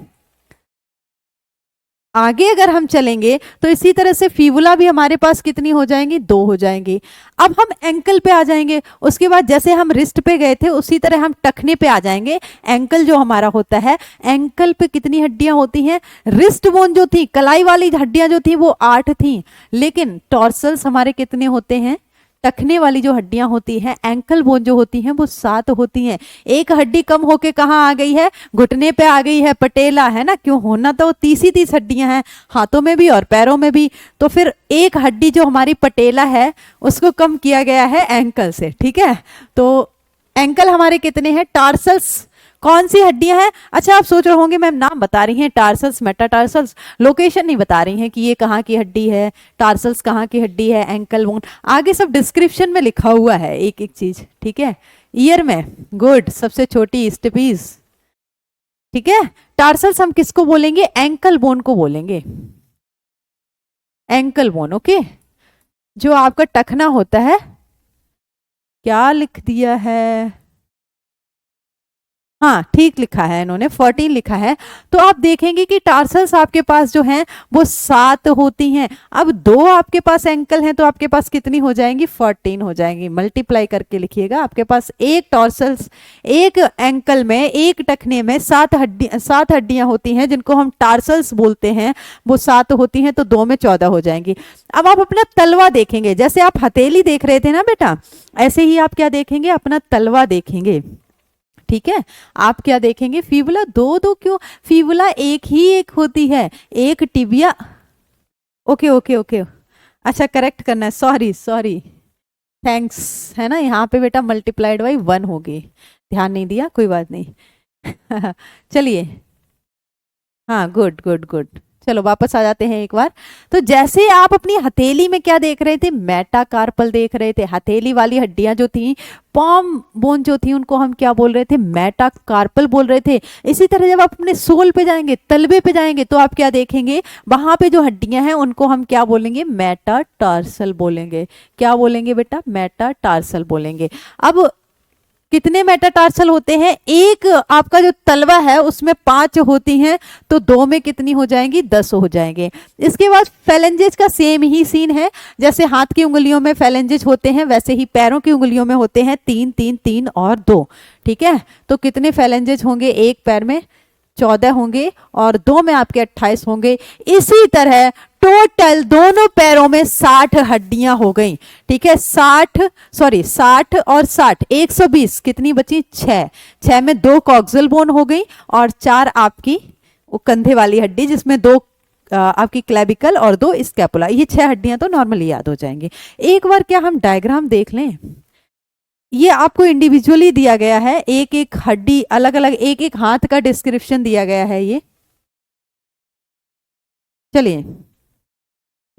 आगे अगर हम चलेंगे तो इसी तरह से फीबुला भी हमारे पास कितनी हो जाएंगी, दो हो जाएंगी। अब हम एंकल पे आ जाएंगे, उसके बाद जैसे हम रिस्ट पे गए थे उसी तरह हम टखने पे आ जाएंगे। एंकल जो हमारा होता है, एंकल पे कितनी हड्डियां होती हैं, रिस्ट बोन जो थी, कलाई वाली हड्डियां जो थी वो 8 थी, लेकिन टॉर्सल्स हमारे कितने होते हैं, टखने वाली जो हड्डियां होती हैं, एंकल बोन जो होती हैं वो 7 होती हैं। एक हड्डी कम होके कहाँ आ गई है, घुटने पे आ गई है, पटेला है ना, क्यों, होना तो 30 हड्डियां हैं हाथों में भी और पैरों में भी, तो फिर एक हड्डी जो हमारी पटेला है उसको कम किया गया है एंकल से। ठीक है, तो एंकल हमारे कितने हैं, टार्सल्स कौन सी हड्डियां हैं। अच्छा, आप सोच रहे होंगे मैम नाम बता रही हैं टार्सल्स मेटाटार्सल्स, लोकेशन नहीं बता रही हैं कि ये कहाँ की हड्डी है, टार्सल्स कहाँ की हड्डी है, एंकल बोन, आगे सब डिस्क्रिप्शन में लिखा हुआ है एक एक चीज। ठीक है, ईयर में, गुड, सबसे छोटी स्टेपीज। ठीक है, टार्सल्स हम किसको बोलेंगे, एंकल बोन को बोलेंगे, एंकल बोन। ओके, जो आपका टखना होता है, क्या लिख दिया है, हाँ ठीक लिखा है इन्होंने, 14 लिखा है। तो आप देखेंगे कि टार्सल्स आपके पास जो हैं वो 7 होती हैं। अब दो आपके पास एंकल हैं तो आपके पास कितनी हो जाएंगी, 14 हो जाएंगी। मल्टीप्लाई करके लिखिएगा, आपके पास एक टॉर्सल्स, एक एंकल में, एक टखने में 7 हड्डियां होती हैं जिनको हम टार्सल्स बोलते हैं, वो 7 होती हैं, तो दो में 14 हो जाएंगी। अब आप अपना तलवा देखेंगे, जैसे आप हथेली देख रहे थे ना बेटा, ऐसे ही आप क्या देखेंगे, अपना तलवा देखेंगे। ठीक है, आप क्या देखेंगे, फीबुला दो दो क्यों, फीबुला एक ही एक होती है, एक टिबिया। ओके ओके ओके, अच्छा करेक्ट करना है, सॉरी सॉरी, थैंक्स, है ना, यहाँ पे बेटा मल्टीप्लाइड बाई 1 होगी, ध्यान नहीं दिया, कोई बात नहीं। चलिए, हाँ गुड गुड गुड, चलो वापस आ जाते हैं एक बार। तो जैसे आप अपनी हथेली में क्या देख रहे थे, मेटाकार्पल देख रहे थे, हथेली वाली हड्डियां जो थी, पॉम बोन जो थी, उनको हम क्या बोल रहे थे, मेटाकार्पल बोल रहे थे। इसी तरह जब आप अपने सोल पे जाएंगे, तलबे पे जाएंगे, तो आप क्या देखेंगे, वहां पे जो हड्डियां हैं उनको हम क्या बोलेंगे, मेटाटार्सल बोलेंगे। क्या बोलेंगे बेटा, मेटाटार्सल बोलेंगे। अब कितने मेटाटार्सल होते हैं, एक आपका जो तलवा है उसमें 5 होती हैं, तो दो में कितनी हो जाएंगी, 10 हो जाएंगे। इसके बाद फेलेंजेस का सेम ही सीन है, जैसे हाथ की उंगलियों में फेलेंजेस होते हैं वैसे ही पैरों की उंगलियों में होते हैं, 3 3 3 और 2। ठीक है, तो कितने फेलेंजेस होंगे, एक पैर में 14 होंगे और दो में आपके 28 होंगे। इसी तरह टोटल दोनों पैरों में 60 हड्डियां हो गई। ठीक है, 60 और 60 120, कितनी बची, 6 में 2 कॉक्सियल बोन हो गई और 4 आपकी वो कंधे वाली हड्डी, जिसमें 2 आपकी क्लेविकल और 2 स्कैपुला। ये 6 हड्डियां तो नॉर्मली याद हो जाएंगी। एक बार क्या हम डायग्राम देख लें, ये आपको इंडिविजुअली दिया गया है, एक एक हड्डी अलग अलग, एक एक हाथ का डिस्क्रिप्शन दिया गया है। ये चलिए,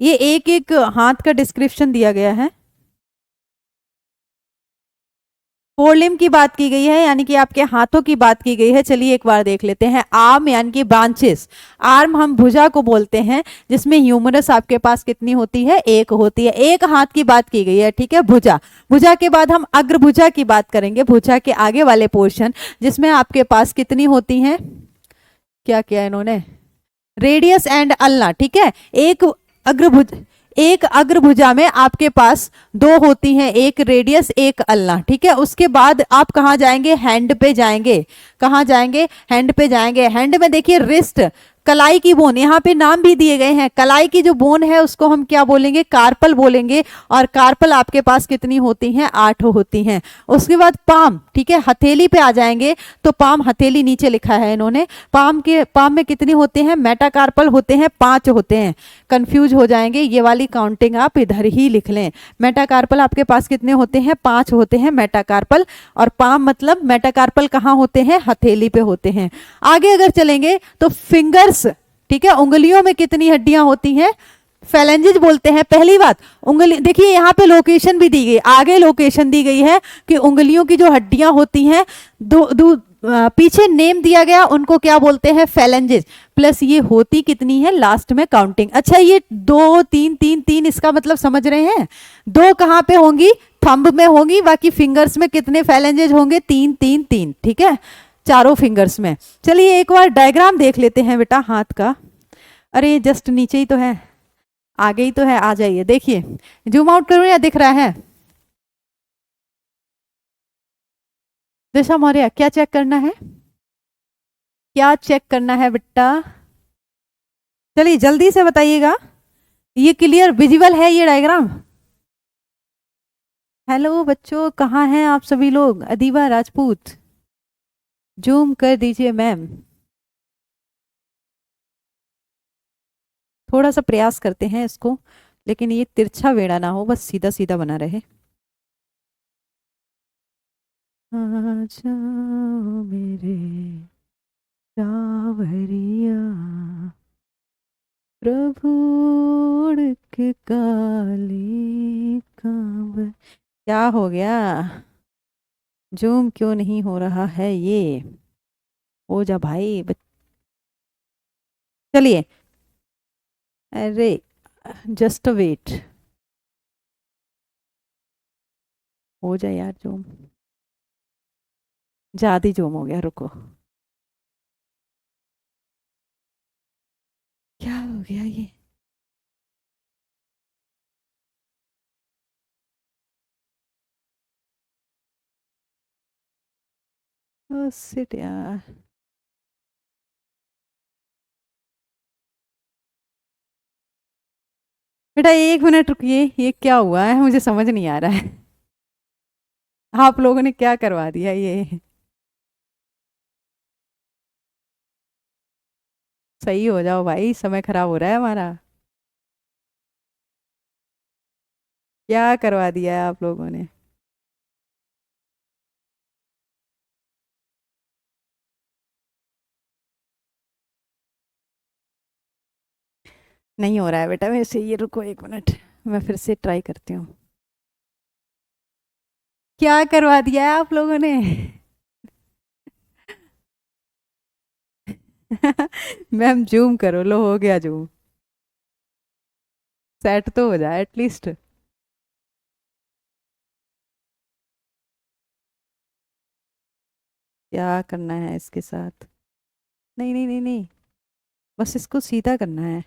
ये एक एक हाथ का डिस्क्रिप्शन दिया गया है। फोरलिम की बात की गई है, यानी कि आपके हाथों की बात की गई है। चलिए एक बार देख लेते हैं। आर्म यानी कि ब्रांचेस, आर्म हम भुजा को बोलते हैं, जिसमें ह्यूमरस आपके पास कितनी होती है, एक होती है। एक हाथ की बात की गई है। ठीक है, भुजा, भुजा के बाद हम अग्रभुजा की बात करेंगे, भुजा के आगे वाले पोर्शन, जिसमें आपके पास कितनी होती हैं, क्या किया इन्होंने, रेडियस एंड अल्ना। ठीक है, एक अग्रभुजा में आपके पास 2 होती हैं, एक रेडियस एक अल्ना। ठीक है, उसके बाद आप कहाँ जाएंगे, हैंड पे जाएंगे। कहाँ जाएंगे, हैंड पे जाएंगे। हैंड में देखिए रिस्ट, कलाई की बोन, यहाँ पे नाम भी दिए गए हैं, कलाई की जो बोन है उसको हम क्या बोलेंगे, कार्पल बोलेंगे। और कार्पल आपके पास कितनी होती हैं, 8 होती हैं। उसके बाद पाम, ठीक है, हथेली पे आ जाएंगे तो पाम, हथेली नीचे लिखा है इन्होंने, पाम में कितनी होते हैं, मेटाकार्पल होते हैं, 5 होते हैं। कंफ्यूज हो जाएंगे, ये वाली काउंटिंग आप इधर ही लिख लें। मेटाकार्पल आपके पास कितने होते हैं, 5 होते हैं मेटाकार्पल। और पाम मतलब मेटाकार्पल कहाँ होते हैं, हथेली पे होते हैं। आगे अगर चलेंगे तो फिंगर्स, ठीक है, उंगलियों में कितनी हड्डियां होती हैं, फेलेंजेस बोलते हैं। पहली बात, उंगली देखिए यहाँ पे लोकेशन भी दी गई, आगे लोकेशन दी गई है कि उंगलियों की जो हड्डियां होती हैं, पीछे नेम दिया गया, उनको क्या बोलते हैं, फेलेंजेस। प्लस ये होती कितनी है, लास्ट में काउंटिंग। अच्छा, ये 2 3 3 3 इसका मतलब समझ रहे हैं, 2 कहाँ पे होंगी, थंब में होंगी, बाकी फिंगर्स में कितने फेलेंजेस होंगे, 3 3 3, ठीक है, चारों फिंगर्स में। चलिए एक बार डायग्राम देख लेते हैं बेटा हाथ का। अरे जस्ट नीचे ही तो है, आगे ही तो है, आ जाइए देखिए। जूम आउट करूं या दिख रहा है, दिशा मौर्य क्या चेक करना है, क्या चेक करना है बेटा, चलिए जल्दी से बताइएगा। ये क्लियर विजिबल है ये डायग्राम। हेलो बच्चों, कहाँ हैं आप सभी लोग, अदीबा राजपूत, जूम कर दीजिए मैम। थोड़ा सा प्रयास करते हैं इसको, लेकिन ये तिरछा वेड़ा ना हो, बस सीधा सीधा बना रहे। आजा मेरे सावरिया, प्रभु उड़ के काले कांवर। क्या हो गया, जूम क्यों नहीं हो रहा है, ये हो जा भाई। चलिए, अरे जस्ट वेट, हो जाए यार जूम, ज्यादा जूम हो गया, रुको, क्या हो गया ये, ओ शिट यार। बेटा 1 मिनट रुकिए, ये क्या हुआ है मुझे समझ नहीं आ रहा है, आप लोगों ने क्या करवा दिया ये, सही हो जाओ भाई, समय खराब हो रहा है हमारा, क्या करवा दिया है आप लोगों ने। नहीं हो रहा है बेटा मेरे से, ये रुको 1 मिनट, मैं फिर से ट्राई करती हूँ। क्या करवा दिया है आप लोगों ने मैम जूम करो, लो हो गया जूम, सेट तो हो जाए एटलीस्ट। क्या करना है इसके साथ, नहीं नहीं नहीं नहीं, बस इसको सीधा करना है,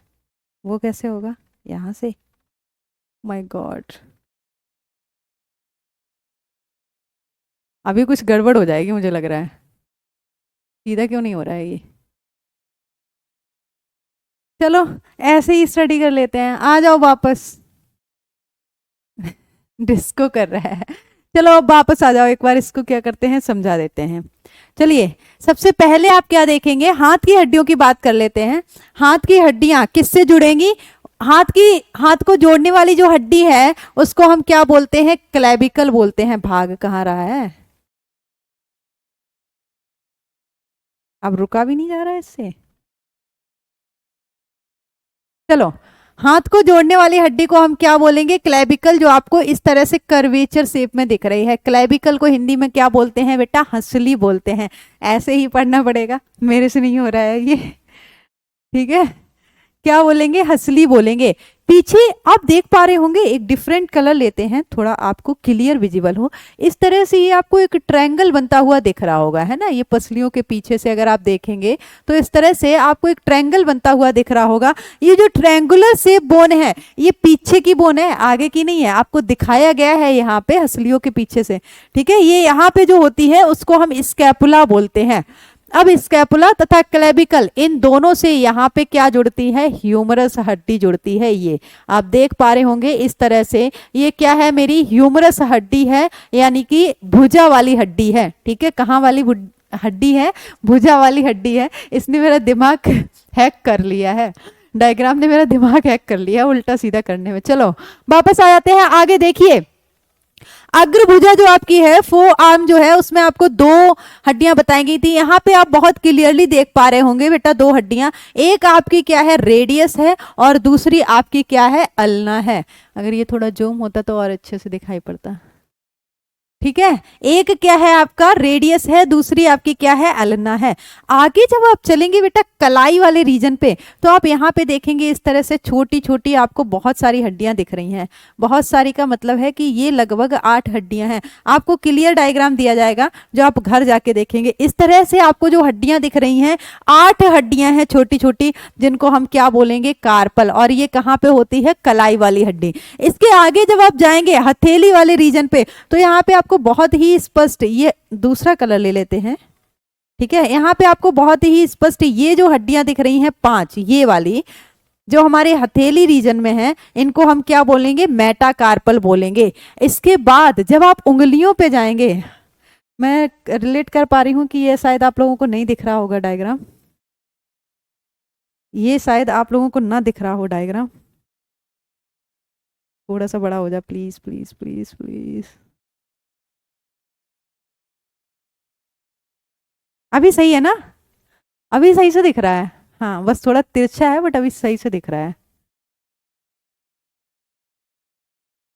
वो कैसे होगा, यहाँ से, माय गॉड, अभी कुछ गड़बड़ हो जाएगी मुझे लग रहा है, सीधा क्यों नहीं हो रहा है ये। चलो ऐसे ही स्टडी कर लेते हैं, आ जाओ वापस डिस्को कर रहा है, चलो अब वापस आ जाओ, एक बार इसको क्या करते हैं समझा देते हैं। चलिए सबसे पहले आप क्या देखेंगे, हाथ की हड्डियों की बात कर लेते हैं। हाथ की हड्डियां किससे जुड़ेंगी, हाथ को जोड़ने वाली जो हड्डी है उसको हम क्या बोलते हैं, क्लेविकल बोलते हैं। भाग कहाँ रहा है, अब रुका भी नहीं जा रहा है इससे। चलो, हाथ को जोड़ने वाली हड्डी को हम क्या बोलेंगे, क्लेविकल, जो आपको इस तरह से कर्वेचर शेप में दिख रही है। क्लेविकल को हिंदी में क्या बोलते हैं बेटा, हंसली बोलते हैं। ऐसे ही पढ़ना पड़ेगा, मेरे से नहीं हो रहा है ये, ठीक है, क्या बोलेंगे, हंसली बोलेंगे। पीछे आप देख पा रहे होंगे एक डिफरेंट कलर लेते हैं, थोड़ा आपको क्लियर विजिबल हो, इस तरह से ये आपको एक ट्रायंगल बनता हुआ दिख रहा होगा, है ना, ये पसलियों के पीछे से अगर आप देखेंगे तो इस तरह से आपको एक ट्रायंगल बनता हुआ दिख रहा होगा। ये जो ट्रायंगुलर शेप बोन है ये पीछे की बोन है, आगे की नहीं है, आपको दिखाया गया है यहाँ पे हंसलियों के पीछे से, ठीक है। ये यहाँ पे जो होती है उसको हम स्कैपुला बोलते हैं। अब स्कैपुला तथा क्लेविकल इन दोनों से यहाँ पे क्या जुड़ती है, ह्यूमरस हड्डी जुड़ती है। ये आप देख पा रहे होंगे इस तरह से, ये क्या है, मेरी ह्यूमरस हड्डी है, यानी कि भुजा वाली हड्डी है। ठीक है, कहाँ वाली हड्डी है, भुजा वाली हड्डी है। इसने मेरा दिमाग हैक कर लिया है, डायग्राम ने मेरा दिमाग हैक कर लिया उल्टा सीधा करने में। चलो वापस आ जाते हैं, आगे देखिए। अग्रभुजा जो आपकी है, फोर आर्म जो है, उसमें आपको दो हड्डियां बताई गई थी। यहाँ पे आप बहुत क्लियरली देख पा रहे होंगे बेटा, दो हड्डियां, एक आपकी क्या है, रेडियस है, और दूसरी आपकी क्या है, अल्ना है। अगर ये थोड़ा जूम होता तो और अच्छे से दिखाई पड़ता। ठीक है, एक क्या है आपका रेडियस है, दूसरी आपकी क्या है, अल्ना है। आगे जब आप चलेंगे बेटा कलाई वाले रीजन पे, तो आप यहाँ पे देखेंगे इस तरह से छोटी छोटी आपको बहुत सारी हड्डियां दिख रही हैं। बहुत सारी का मतलब है कि ये लगभग 8 हड्डियां हैं। आपको क्लियर डायग्राम दिया जाएगा जो आप घर जाके देखेंगे। इस तरह से आपको जो हड्डियां दिख रही हैं, 8 हड्डियां हैं छोटी छोटी, जिनको हम क्या बोलेंगे, कार्पल। और ये कहाँ पे होती है, कलाई वाली हड्डी। इसके आगे जब आप जाएंगे हथेली वाले रीजन पे, तो यहाँ पे आपको बहुत ही स्पष्ट, ये दूसरा कलर ले लेते हैं। ठीक है, यहाँ पे आपको बहुत ही स्पष्ट ये जो हड्डियां दिख रही हैं 5, ये वाली जो हमारे हथेली रीजन में है, इनको हम क्या बोलेंगे, मेटाकार्पल बोलेंगे। इसके बाद जब आप उंगलियों पे जाएंगे, मैं रिलेट कर पा रही हूं कि ये शायद आप लोगों को नहीं दिख रहा होगा डायग्राम, ये शायद आप लोगों को ना दिख रहा हो डायग्राम। थोड़ा सा बड़ा हो जा प्लीज प्लीज प्लीज प्लीज। अभी सही है ना, अभी सही से दिख रहा है। हाँ, बस थोड़ा तिरछा है बट अभी सही से दिख रहा है।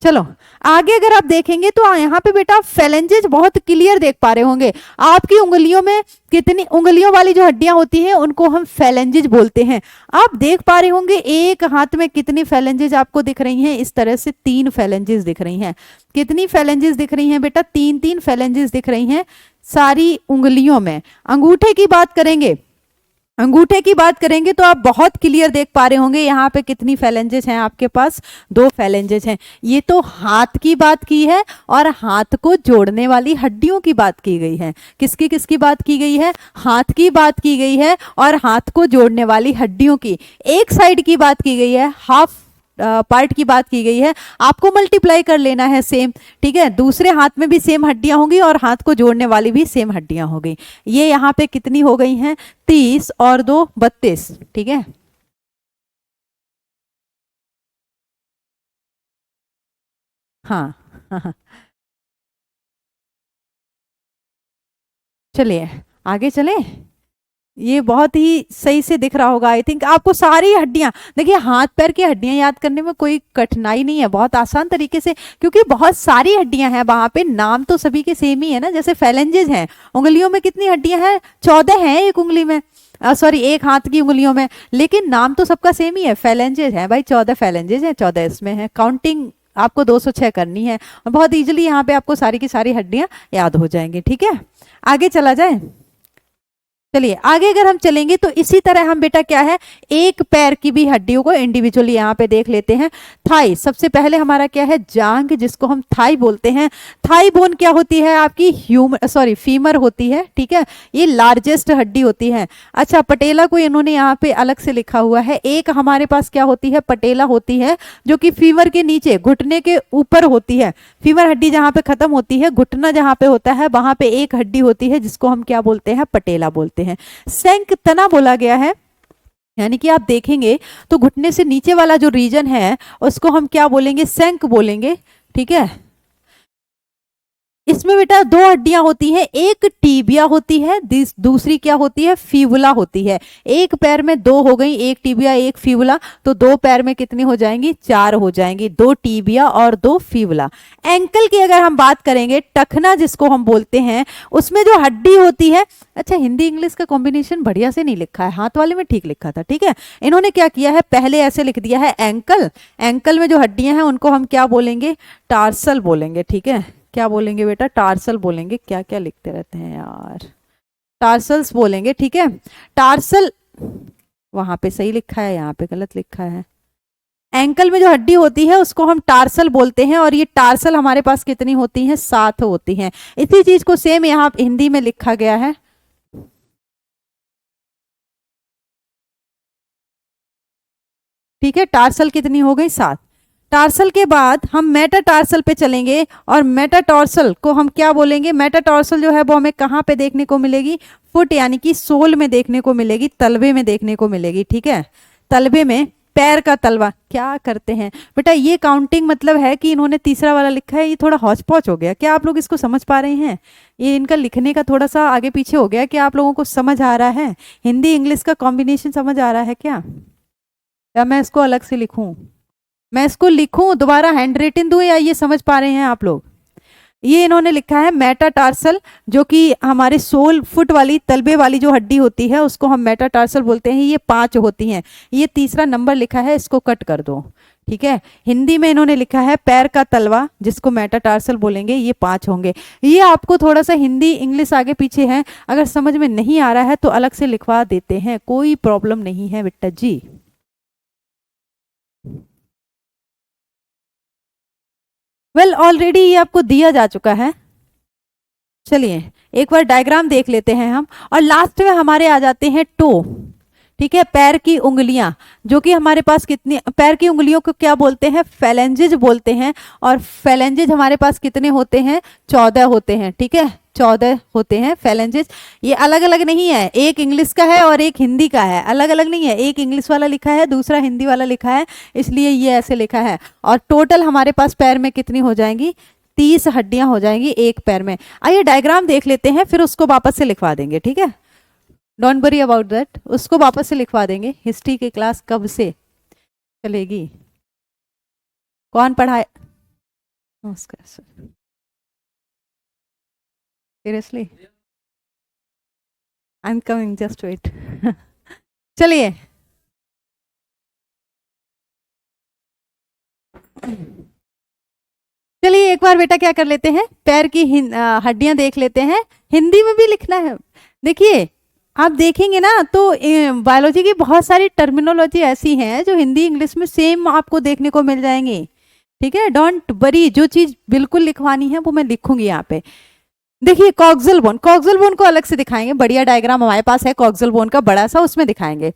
चलो आगे अगर आप देखेंगे तो यहाँ पे बेटा फेलेंजेस बहुत क्लियर देख पा रहे होंगे। आपकी उंगलियों में कितनी, उंगलियों वाली जो हड्डियां होती हैं उनको हम फेलेंजेस बोलते हैं। आप देख पा रहे होंगे एक हाथ में कितनी फेलेंजेस आपको दिख रही हैं, इस तरह से 3 फेलेंजेस दिख रही हैं। कितनी फेलेंजेस दिख रही हैं बेटा, 3 फेलेंजेस दिख रही हैं सारी उंगलियों में। अंगूठे की बात करेंगे, अंगूठे की बात करेंगे तो आप बहुत क्लियर देख पा रहे होंगे यहाँ पे कितनी फेलेंजेस हैं आपके पास, 2 फेलेंजेस हैं। ये तो हाथ की बात की है और हाथ को जोड़ने वाली हड्डियों की बात की गई है। किसकी किसकी बात की गई है, हाथ की बात की गई है और हाथ को जोड़ने वाली हड्डियों की। एक साइड की बात की गई है, हाफ पार्ट की बात की गई है। आपको मल्टीप्लाई कर लेना है सेम। ठीक है, दूसरे हाथ में भी सेम हड्डियां होंगी और हाथ को जोड़ने वाली भी सेम हड्डियां हो गई। ये यहाँ पे कितनी हो गई हैं, 30 और 2 32। ठीक है, हाँ हाँ हाँ। चलिए आगे चले, ये बहुत ही सही से दिख रहा होगा। आई थिंक आपको सारी हड्डियां, देखिए हाथ पैर की हड्डियां याद करने में कोई कठिनाई नहीं है, बहुत आसान तरीके से, क्योंकि बहुत सारी हड्डियां हैं वहां पे। नाम तो सभी के सेम ही है ना, जैसे फेलेंजेस हैं, उंगलियों में कितनी हड्डियां हैं, 14 हैं एक उंगली में, सॉरी एक हाथ की उंगलियों में, लेकिन नाम तो सबका सेम ही है, फेलेंजेस है भाई, 14 फेलेंजेस है, 14 इसमें है। काउंटिंग आपको 206 करनी है और बहुत इजीली यहाँ पे आपको सारी की सारी हड्डियां याद हो जाएंगी। ठीक है, आगे चला जाए। चलिए आगे अगर हम चलेंगे तो इसी तरह हम बेटा क्या है, एक पैर की भी हड्डियों को इंडिविजुअली यहाँ पे देख लेते हैं। थाई, सबसे पहले हमारा क्या है, जांग, जिसको हम थाई बोलते हैं। थाई बोन क्या होती है आपकी, फीमर होती है। ठीक है, ये लार्जेस्ट हड्डी होती है। अच्छा, पटेला को इन्होंने यहाँ पे अलग से लिखा हुआ है। एक हमारे पास क्या होती है, पटेला होती है, जो कि फीमर के नीचे घुटने के ऊपर होती है। फीमर हड्डी जहाँ पे खत्म होती है, घुटना जहाँ पे होता है, वहां पे एक हड्डी होती है जिसको हम क्या बोलते हैं, पटेला बोलते हैं। शंख तना बोला गया है, यानी कि आप देखेंगे तो घुटने से नीचे वाला जो रीजन है उसको हम क्या बोलेंगे, शंख बोलेंगे। ठीक है, इसमें बेटा 2 हड्डियां होती हैं, एक टीबिया होती है, दूसरी क्या होती है, फीबुला होती है। एक पैर में 2 हो गई, एक टीबिया एक फीबुला, तो 2 पैर में कितनी हो जाएंगी, 4 हो जाएंगी, 2 टीबिया और 2 फीबुला। एंकल की अगर हम बात करेंगे, टखना जिसको हम बोलते हैं, उसमें जो हड्डी होती है, अच्छा हिंदी इंग्लिश का कॉम्बिनेशन बढ़िया से नहीं लिखा है, हाथ वाले में ठीक लिखा था। ठीक है, इन्होंने क्या किया है, पहले ऐसे लिख दिया है एंकल, एंकल में जो हड्डियां हैं उनको हम क्या बोलेंगे, टार्सल बोलेंगे। ठीक है, क्या बोलेंगे बेटा, टार्सल बोलेंगे। क्या क्या लिखते रहते हैं यार, टार्सल्स बोलेंगे। ठीक है, टार्सल वहां पे सही लिखा है, यहाँ पे गलत लिखा है। एंकल में जो हड्डी होती है उसको हम टार्सल बोलते हैं, और ये टार्सल हमारे पास कितनी होती हैं, 7 होती हैं। इसी चीज को सेम यहाँ हिंदी में लिखा गया है। ठीक है, टार्सल कितनी हो गई? 7। टार्सल के बाद हम मेटाटार्सल पे चलेंगे और मेटाटार्सल को हम क्या बोलेंगे? मेटाटार्सल जो है वो हमें कहाँ पे देखने को मिलेगी? फुट यानी कि सोल में देखने को मिलेगी, तलवे में देखने को मिलेगी। ठीक है, तलवे में, पैर का तलवा। क्या करते हैं बेटा, ये काउंटिंग मतलब है कि इन्होंने तीसरा वाला लिखा है, ये थोड़ा हौच पौच हो गया। क्या आप लोग इसको समझ पा रहे हैं? ये इनका लिखने का थोड़ा सा आगे पीछे हो गया। क्या आप लोगों को समझ आ रहा है? हिंदी इंग्लिश का कॉम्बिनेशन समझ आ रहा है क्या? या मैं इसको अलग से लिखूं? मैं इसको लिखूं दोबारा, हैंड रिटन दूं, या ये समझ पा रहे हैं आप लोग? ये इन्होंने लिखा है मेटाटार्सल, जो कि हमारे सोल फुट वाली तलबे वाली जो हड्डी होती है उसको हम मेटाटार्सल बोलते हैं। ये 5 होती हैं। ये तीसरा नंबर लिखा है, इसको कट कर दो। ठीक है, हिंदी में इन्होंने लिखा है पैर का तलवा, जिसको मेटाटार्सल बोलेंगे, ये 5 होंगे। ये आपको थोड़ा सा हिंदी इंग्लिश आगे पीछे है, अगर समझ में नहीं आ रहा है तो अलग से लिखवा देते हैं, कोई प्रॉब्लम नहीं है बेटा जी। ऑलरेडी ये आपको दिया जा चुका है। चलिए एक बार डायग्राम देख लेते हैं हम, और लास्ट में हमारे आ जाते हैं टो। ठीक है, पैर की उंगलियां, जो कि हमारे पास कितनी, पैर की उंगलियों को क्या बोलते हैं? फेलेंजेज बोलते हैं। और फेलेंजेज हमारे पास कितने होते हैं? 14 होते हैं। ठीक है, 14 होते हैं फेलेंजेज। ये अलग अलग नहीं है, एक इंग्लिश का है और एक हिंदी का है, अलग अलग नहीं है। एक इंग्लिश वाला लिखा है, दूसरा हिंदी वाला लिखा है, इसलिए ये ऐसे लिखा है। और टोटल हमारे पास पैर में कितनी हो जाएंगी? 30 हड्डियां हो जाएंगी एक पैर में। आइए डायग्राम देख लेते हैं, फिर उसको वापस से लिखवा देंगे। ठीक है, डोंट वरी अबाउट दैट, उसको वापस से लिखवा देंगे। हिस्ट्री की क्लास कब से चलेगी? कौन पढ़ाए? नमस्कार sir, seriously I am coming, just wait. चलिए चलिए एक बार बेटा क्या कर लेते हैं, पैर की हड्डियां देख लेते हैं। हिंदी में भी लिखना है। देखिए आप देखेंगे ना तो बायोलॉजी की बहुत सारी टर्मिनोलॉजी ऐसी हैं जो हिंदी इंग्लिश में सेम आपको देखने को मिल जाएंगी। ठीक है, डोंट वरी, जो चीज बिल्कुल लिखवानी है वो मैं लिखूंगी यहाँ पे। देखिए कॉक्सल बोन, कॉक्सल बोन को अलग से दिखाएंगे, बढ़िया डायग्राम हमारे पास है कॉक्सल बोन का बड़ा सा, उसमें दिखाएंगे।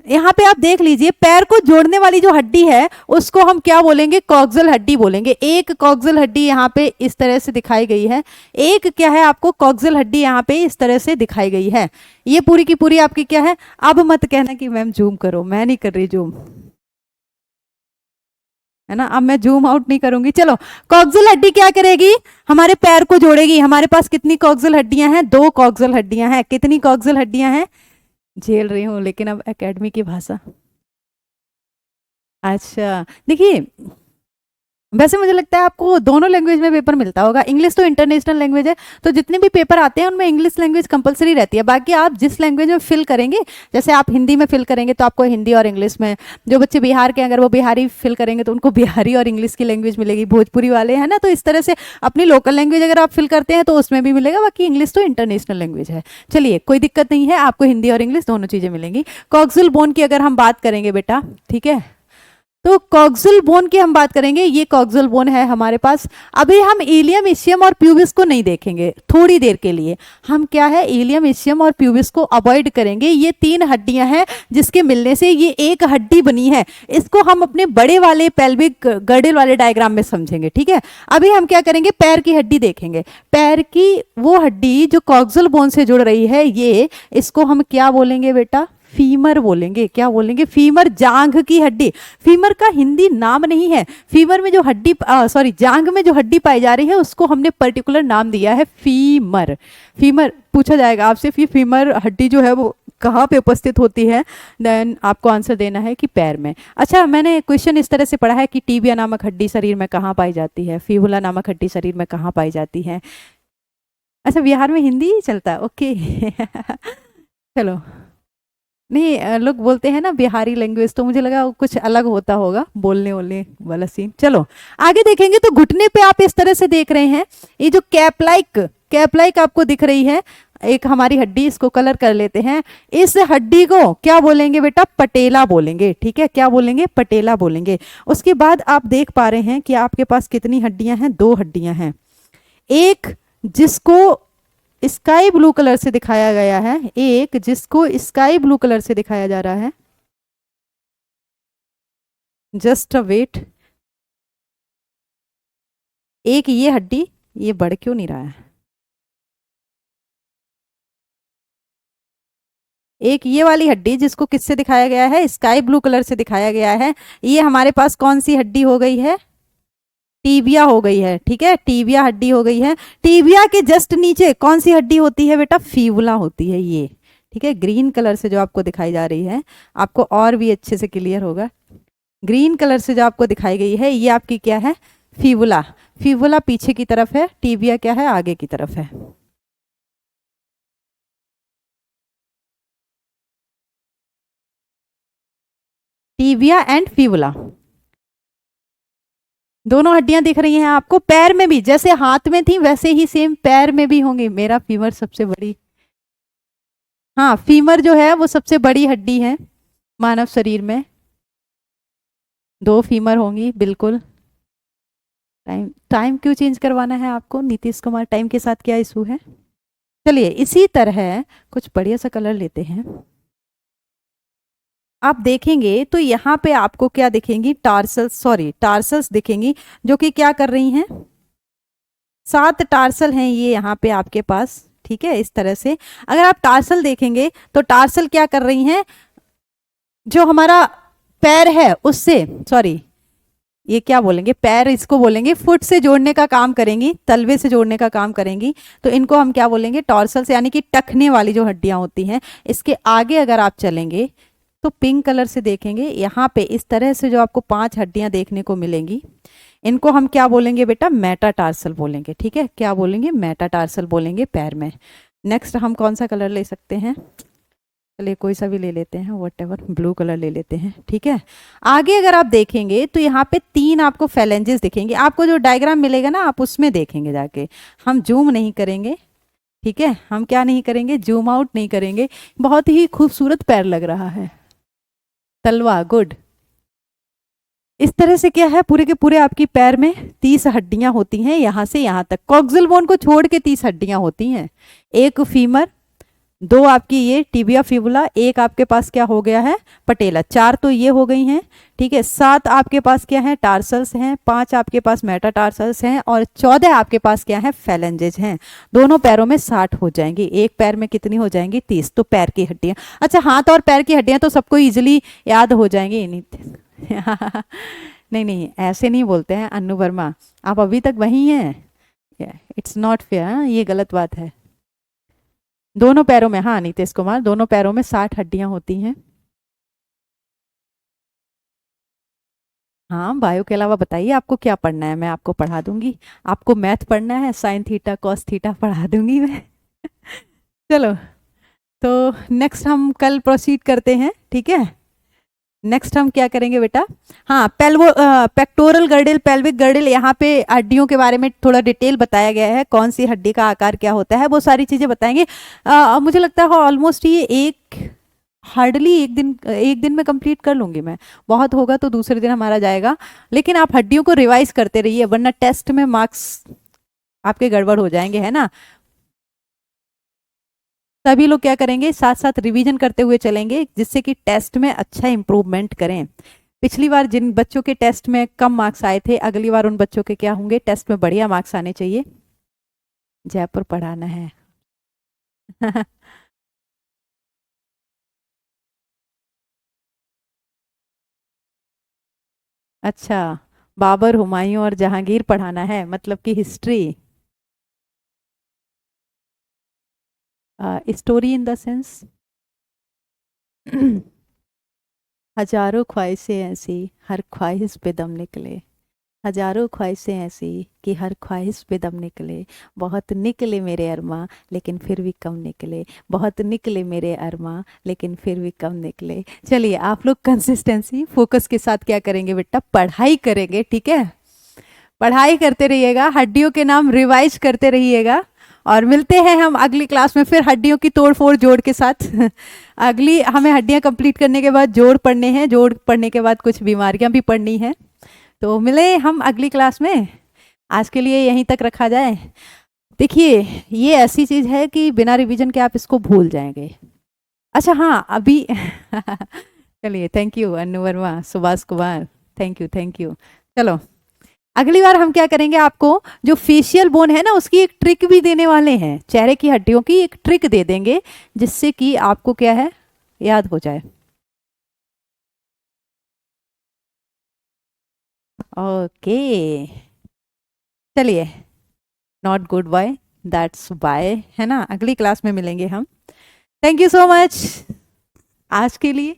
यहाँ पे आप देख लीजिए, पैर को जोड़ने वाली जो हड्डी है उसको हम क्या बोलेंगे? कॉक्सल हड्डी बोलेंगे। एक कॉक्सल हड्डी यहाँ पे इस तरह से दिखाई गई है, एक क्या है आपको कॉक्सल हड्डी यहाँ पे इस तरह से दिखाई गई है। ये पूरी की पूरी आपकी क्या है? अब मत कहना कि मैम जूम करो, मैं नहीं कर रही जूम, है ना। अब मैं जूम आउट नहीं करूंगी। चलो, कॉक्सल हड्डी क्या करेगी? हमारे पैर को जोड़ेगी। हमारे पास कितनी कॉक्सल हड्डियां हैं? 2 कॉक्सल हड्डियां हैं। कितनी कॉक्सल हड्डियां हैं? झेल रही हूं लेकिन अब एकेडमी की भाषा। अच्छा देखिए, वैसे मुझे लगता है आपको दोनों लैंग्वेज में पेपर मिलता होगा। इंग्लिश तो इंटरनेशनल लैंग्वेज है, तो जितने भी पेपर आते हैं उनमें इंग्लिश लैंग्वेज कंपलसरी रहती है। बाकी आप जिस लैंग्वेज में फिल करेंगे, जैसे आप हिंदी में फिल करेंगे तो आपको हिंदी और इंग्लिश में, जो बच्चे बिहार के अगर वो बिहारी फिल करेंगे तो उनको बिहारी और इंग्लिश की लैंग्वेज मिलेगी, भोजपुरी वाले है ना। तो इस तरह से अपनी लोकल लैंग्वेज अगर आप फिल करते हैं तो उसमें भी मिलेगा। बाकी इंग्लिश तो इंटरनेशनल लैंग्वेज है। चलिए कोई दिक्कत नहीं है, आपको हिंदी और इंग्लिश दोनों चीज़ें मिलेंगी। कॉक्सल बोन की अगर हम बात करेंगे बेटा, ठीक है, तो कॉक्सल बोन की हम बात करेंगे। ये कॉक्सल बोन है हमारे पास। अभी हम इलियम, इशियम और प्यूबिस को नहीं देखेंगे थोड़ी देर के लिए। हम क्या है, इलियम, इशियम और प्यूबिस को अवॉइड करेंगे। ये 3 हड्डियां हैं जिसके मिलने से ये एक हड्डी बनी है। इसको हम अपने बड़े वाले पेल्विक गर्डल वाले डायग्राम में समझेंगे। ठीक है, अभी हम क्या करेंगे, पैर की हड्डी देखेंगे। पैर की वो हड्डी जो कॉक्सल बोन से जुड़ रही है, ये, इसको हम क्या बोलेंगे बेटा? फीमर बोलेंगे। क्या बोलेंगे? फीमर, जांघ की हड्डी। फीमर का हिंदी नाम नहीं है। फीमर में जो हड्डी, सॉरी, जांघ में जो हड्डी पाई जा रही है उसको हमने पर्टिकुलर नाम दिया है फीमर। फीमर पूछा जाएगा आपसे, फीमर हड्डी जो है वो कहाँ पे उपस्थित होती है, देन आपको आंसर देना है कि पैर में। अच्छा, मैंने क्वेश्चन इस तरह से पढ़ा है कि टीबिया नामक हड्डी शरीर में कहाँ पाई जाती है, फीबुला नामक हड्डी शरीर में कहाँ पाई जाती है। अच्छा, बिहार में हिंदी ही चलता है, ओके। चलो, नहीं लोग बोलते हैं ना बिहारी लैंग्वेज, तो मुझे लगा कुछ अलग होता होगा बोलने वोलने वाला सीन। चलो आगे देखेंगे तो घुटने पे आप इस तरह से देख रहे हैं, ये जो कैप लाइक आपको दिख रही है एक हमारी हड्डी, इसको कलर कर लेते हैं। इस हड्डी को क्या बोलेंगे बेटा? पटेला बोलेंगे। ठीक है, क्या बोलेंगे? पटेला बोलेंगे। उसके बाद आप देख पा रहे हैं कि आपके पास कितनी हड्डियां हैं? 2 हड्डियां हैं। एक जिसको स्काई ब्लू कलर से दिखाया गया है, एक जिसको स्काई ब्लू कलर से दिखाया जा रहा है, जस्ट अ वेट। एक ये हड्डी, ये बढ़ क्यों नहीं रहा है? एक ये वाली हड्डी जिसको किससे दिखाया गया है, स्काई ब्लू कलर से दिखाया गया है, ये हमारे पास कौन सी हड्डी हो गई है? टीबिया हो गई है। ठीक है, टीबिया हड्डी हो गई है। टीबिया के जस्ट नीचे कौन सी हड्डी होती है बेटा? फीबुला होती है ये। ठीक है, ग्रीन कलर से जो आपको दिखाई जा रही है, आपको और भी अच्छे से क्लियर होगा। ग्रीन कलर से जो आपको दिखाई गई है, ये आपकी क्या है? फीबुला। फीबुला पीछे की तरफ है, टीबिया क्या है? आगे की तरफ है। टीबिया एंड फीबुला दोनों हड्डियां दिख रही हैं आपको। पैर में भी जैसे हाथ में थी वैसे ही सेम पैर में भी होंगी। मेरा फीमर सबसे बड़ी, हाँ फीमर जो है वो सबसे बड़ी हड्डी है मानव शरीर में। दो फीमर होंगी बिल्कुल। टाइम टाइम क्यों चेंज करवाना है आपको नीतीश कुमार? टाइम के साथ क्या इशू है? चलिए इसी तरह कुछ बढ़िया सा कलर लेते हैं। आप देखेंगे तो यहाँ पे आपको क्या दिखेंगी? टार्सल्स, सॉरी टार्सल्स दिखेंगी, जो कि क्या कर रही हैं? 7 टार्सल हैं ये यहाँ पे आपके पास। ठीक है, इस तरह से अगर आप टार्सल देखेंगे तो टार्सल क्या कर रही हैं? जो हमारा पैर है उससे, सॉरी ये क्या बोलेंगे, पैर इसको बोलेंगे, फुट से जोड़ने का काम करेंगी, तलवे से जोड़ने का काम करेंगी। तो इनको हम क्या बोलेंगे? टॉर्सल्स, यानी कि टखने वाली जो हड्डियां होती हैं। इसके आगे अगर आप चलेंगे तो पिंक कलर से देखेंगे, यहाँ पे इस तरह से जो आपको 5 हड्डियां देखने को मिलेंगी, इनको हम क्या बोलेंगे बेटा? मेटाटार्सल बोलेंगे। ठीक है, क्या बोलेंगे? मेटाटार्सल बोलेंगे पैर में। नेक्स्ट हम कौन सा कलर ले सकते हैं? चलिए कोई सा भी ले लेते हैं, व्हाटएवर, ब्लू कलर ले लेते हैं। ठीक है, आगे अगर आप देखेंगे तो यहाँ पे 3 आपको फेलेंजेस दिखेंगे। आपको जो डायग्राम मिलेगा ना आप उसमें देखेंगे जाके, हम जूम नहीं करेंगे। ठीक है, हम क्या नहीं करेंगे? जूम आउट नहीं करेंगे। बहुत ही खूबसूरत पैर लग रहा है। तलवा, गुड। इस तरह से क्या है, पूरे के पूरे आपकी पैर में 30 हड्डियां होती हैं, यहां से यहां तक। कॉक्सिल बोन को छोड़ के 30 हड्डियां होती हैं। एक फीमर, 2 आपकी ये टिबिया फिबुला, एक आपके पास क्या हो गया है? पटेला। 4 तो ये हो गई हैं। ठीक है, 7 आपके पास क्या है? टार्सल्स हैं। 5 आपके पास मेटाटार्सल्स हैं और 14 आपके पास क्या है? फेलेंजेज हैं। दोनों पैरों में 60 हो जाएंगी, एक पैर में कितनी हो जाएंगी? 30। तो पैर की हड्डियां, अच्छा हाथ और पैर की हड्डियां तो सबको इजिली याद हो जाएंगी। नहीं नहीं, ऐसे नहीं बोलते हैं अन्नू वर्मा, आप अभी तक वही हैं। इट्स नॉट फेयर, ये गलत बात है। दोनों पैरों में, हाँ नीतीश कुमार, दोनों पैरों में 60 हड्डियां होती हैं। हाँ, बायो के अलावा बताइए आपको क्या पढ़ना है, मैं आपको पढ़ा दूंगी। आपको मैथ पढ़ना है, साइन थीटा कॉस थीटा पढ़ा दूंगी मैं। चलो, तो नेक्स्ट हम कल प्रोसीड करते हैं। ठीक है, नेक्स्ट हम क्या करेंगे बेटा? हाँ, पेक्टोरल गर्डल, पेल्विक गर्डल, यहाँ पे हड्डियों के बारे में थोड़ा डिटेल बताया गया है, कौन सी हड्डी का आकार क्या होता है, वो सारी चीज़ें बताएंगे। मुझे लगता है ऑलमोस्ट ये हार्डली एक दिन में कंप्लीट कर लूंगी मैं। बहुत होगा तो दूसरे दिन हमारा जाएगा। लेकिन आप हड्डियों को रिवाइज करते रहिए, वरना टेस्ट में मार्क्स आपके गड़बड़ हो जाएंगे, है ना। सभी लोग क्या करेंगे? साथ साथ रिवीजन करते हुए चलेंगे, जिससे कि टेस्ट में अच्छा इंप्रूवमेंट करें। पिछली बार जिन बच्चों के टेस्ट में कम मार्क्स आए थे, अगली बार उन बच्चों के क्या होंगे? टेस्ट में बढ़िया मार्क्स आने चाहिए। जयपुर पढ़ाना है। अच्छा, बाबर, हुमायूं और जहांगीर पढ़ाना है, मतलब कि history. Story in the sense. हजारों ख्वाहिशें ऐसी, हर ख्वाहिश पे दम निकले। हजारों ख्वाहिशें ऐसी कि हर ख्वाहिश पे दम निकले। बहुत निकले मेरे अरमा, लेकिन फिर भी कम निकले। बहुत निकले मेरे अरमा, लेकिन फिर भी कम निकले। चलिए, आप लोग कंसिस्टेंसी फोकस के साथ क्या करेंगे बेटा? पढ़ाई करेंगे। ठीक है, पढ़ाई करते रहिएगा, हड्डियों के नाम रिवाइज करते रहिएगा। और मिलते हैं हम अगली क्लास में फिर हड्डियों की तोड़ फोड़ जोड़ के साथ। अगली हमें हड्डियां कंप्लीट करने के बाद जोड़ पढ़ने हैं, जोड़ पढ़ने के बाद कुछ बीमारियां भी पढ़नी है। तो मिले हम अगली क्लास में। आज के लिए यहीं तक रखा जाए। देखिए, ये ऐसी चीज़ है कि बिना रिवीजन के आप इसको भूल जाएंगे। अच्छा हाँ, अभी चलिए, thank you Annu Verma, Subhash Kumar. Thank you thank you. चलो अगली बार हम क्या करेंगे, आपको जो फेशियल बोन है ना उसकी एक ट्रिक भी देने वाले हैं, चेहरे की हड्डियों की एक ट्रिक दे देंगे जिससे कि आपको क्या है याद हो जाए। ओके चलिए, not good bye, that's bye, है ना। अगली क्लास में मिलेंगे हम। थैंक यू सो मच आज के लिए।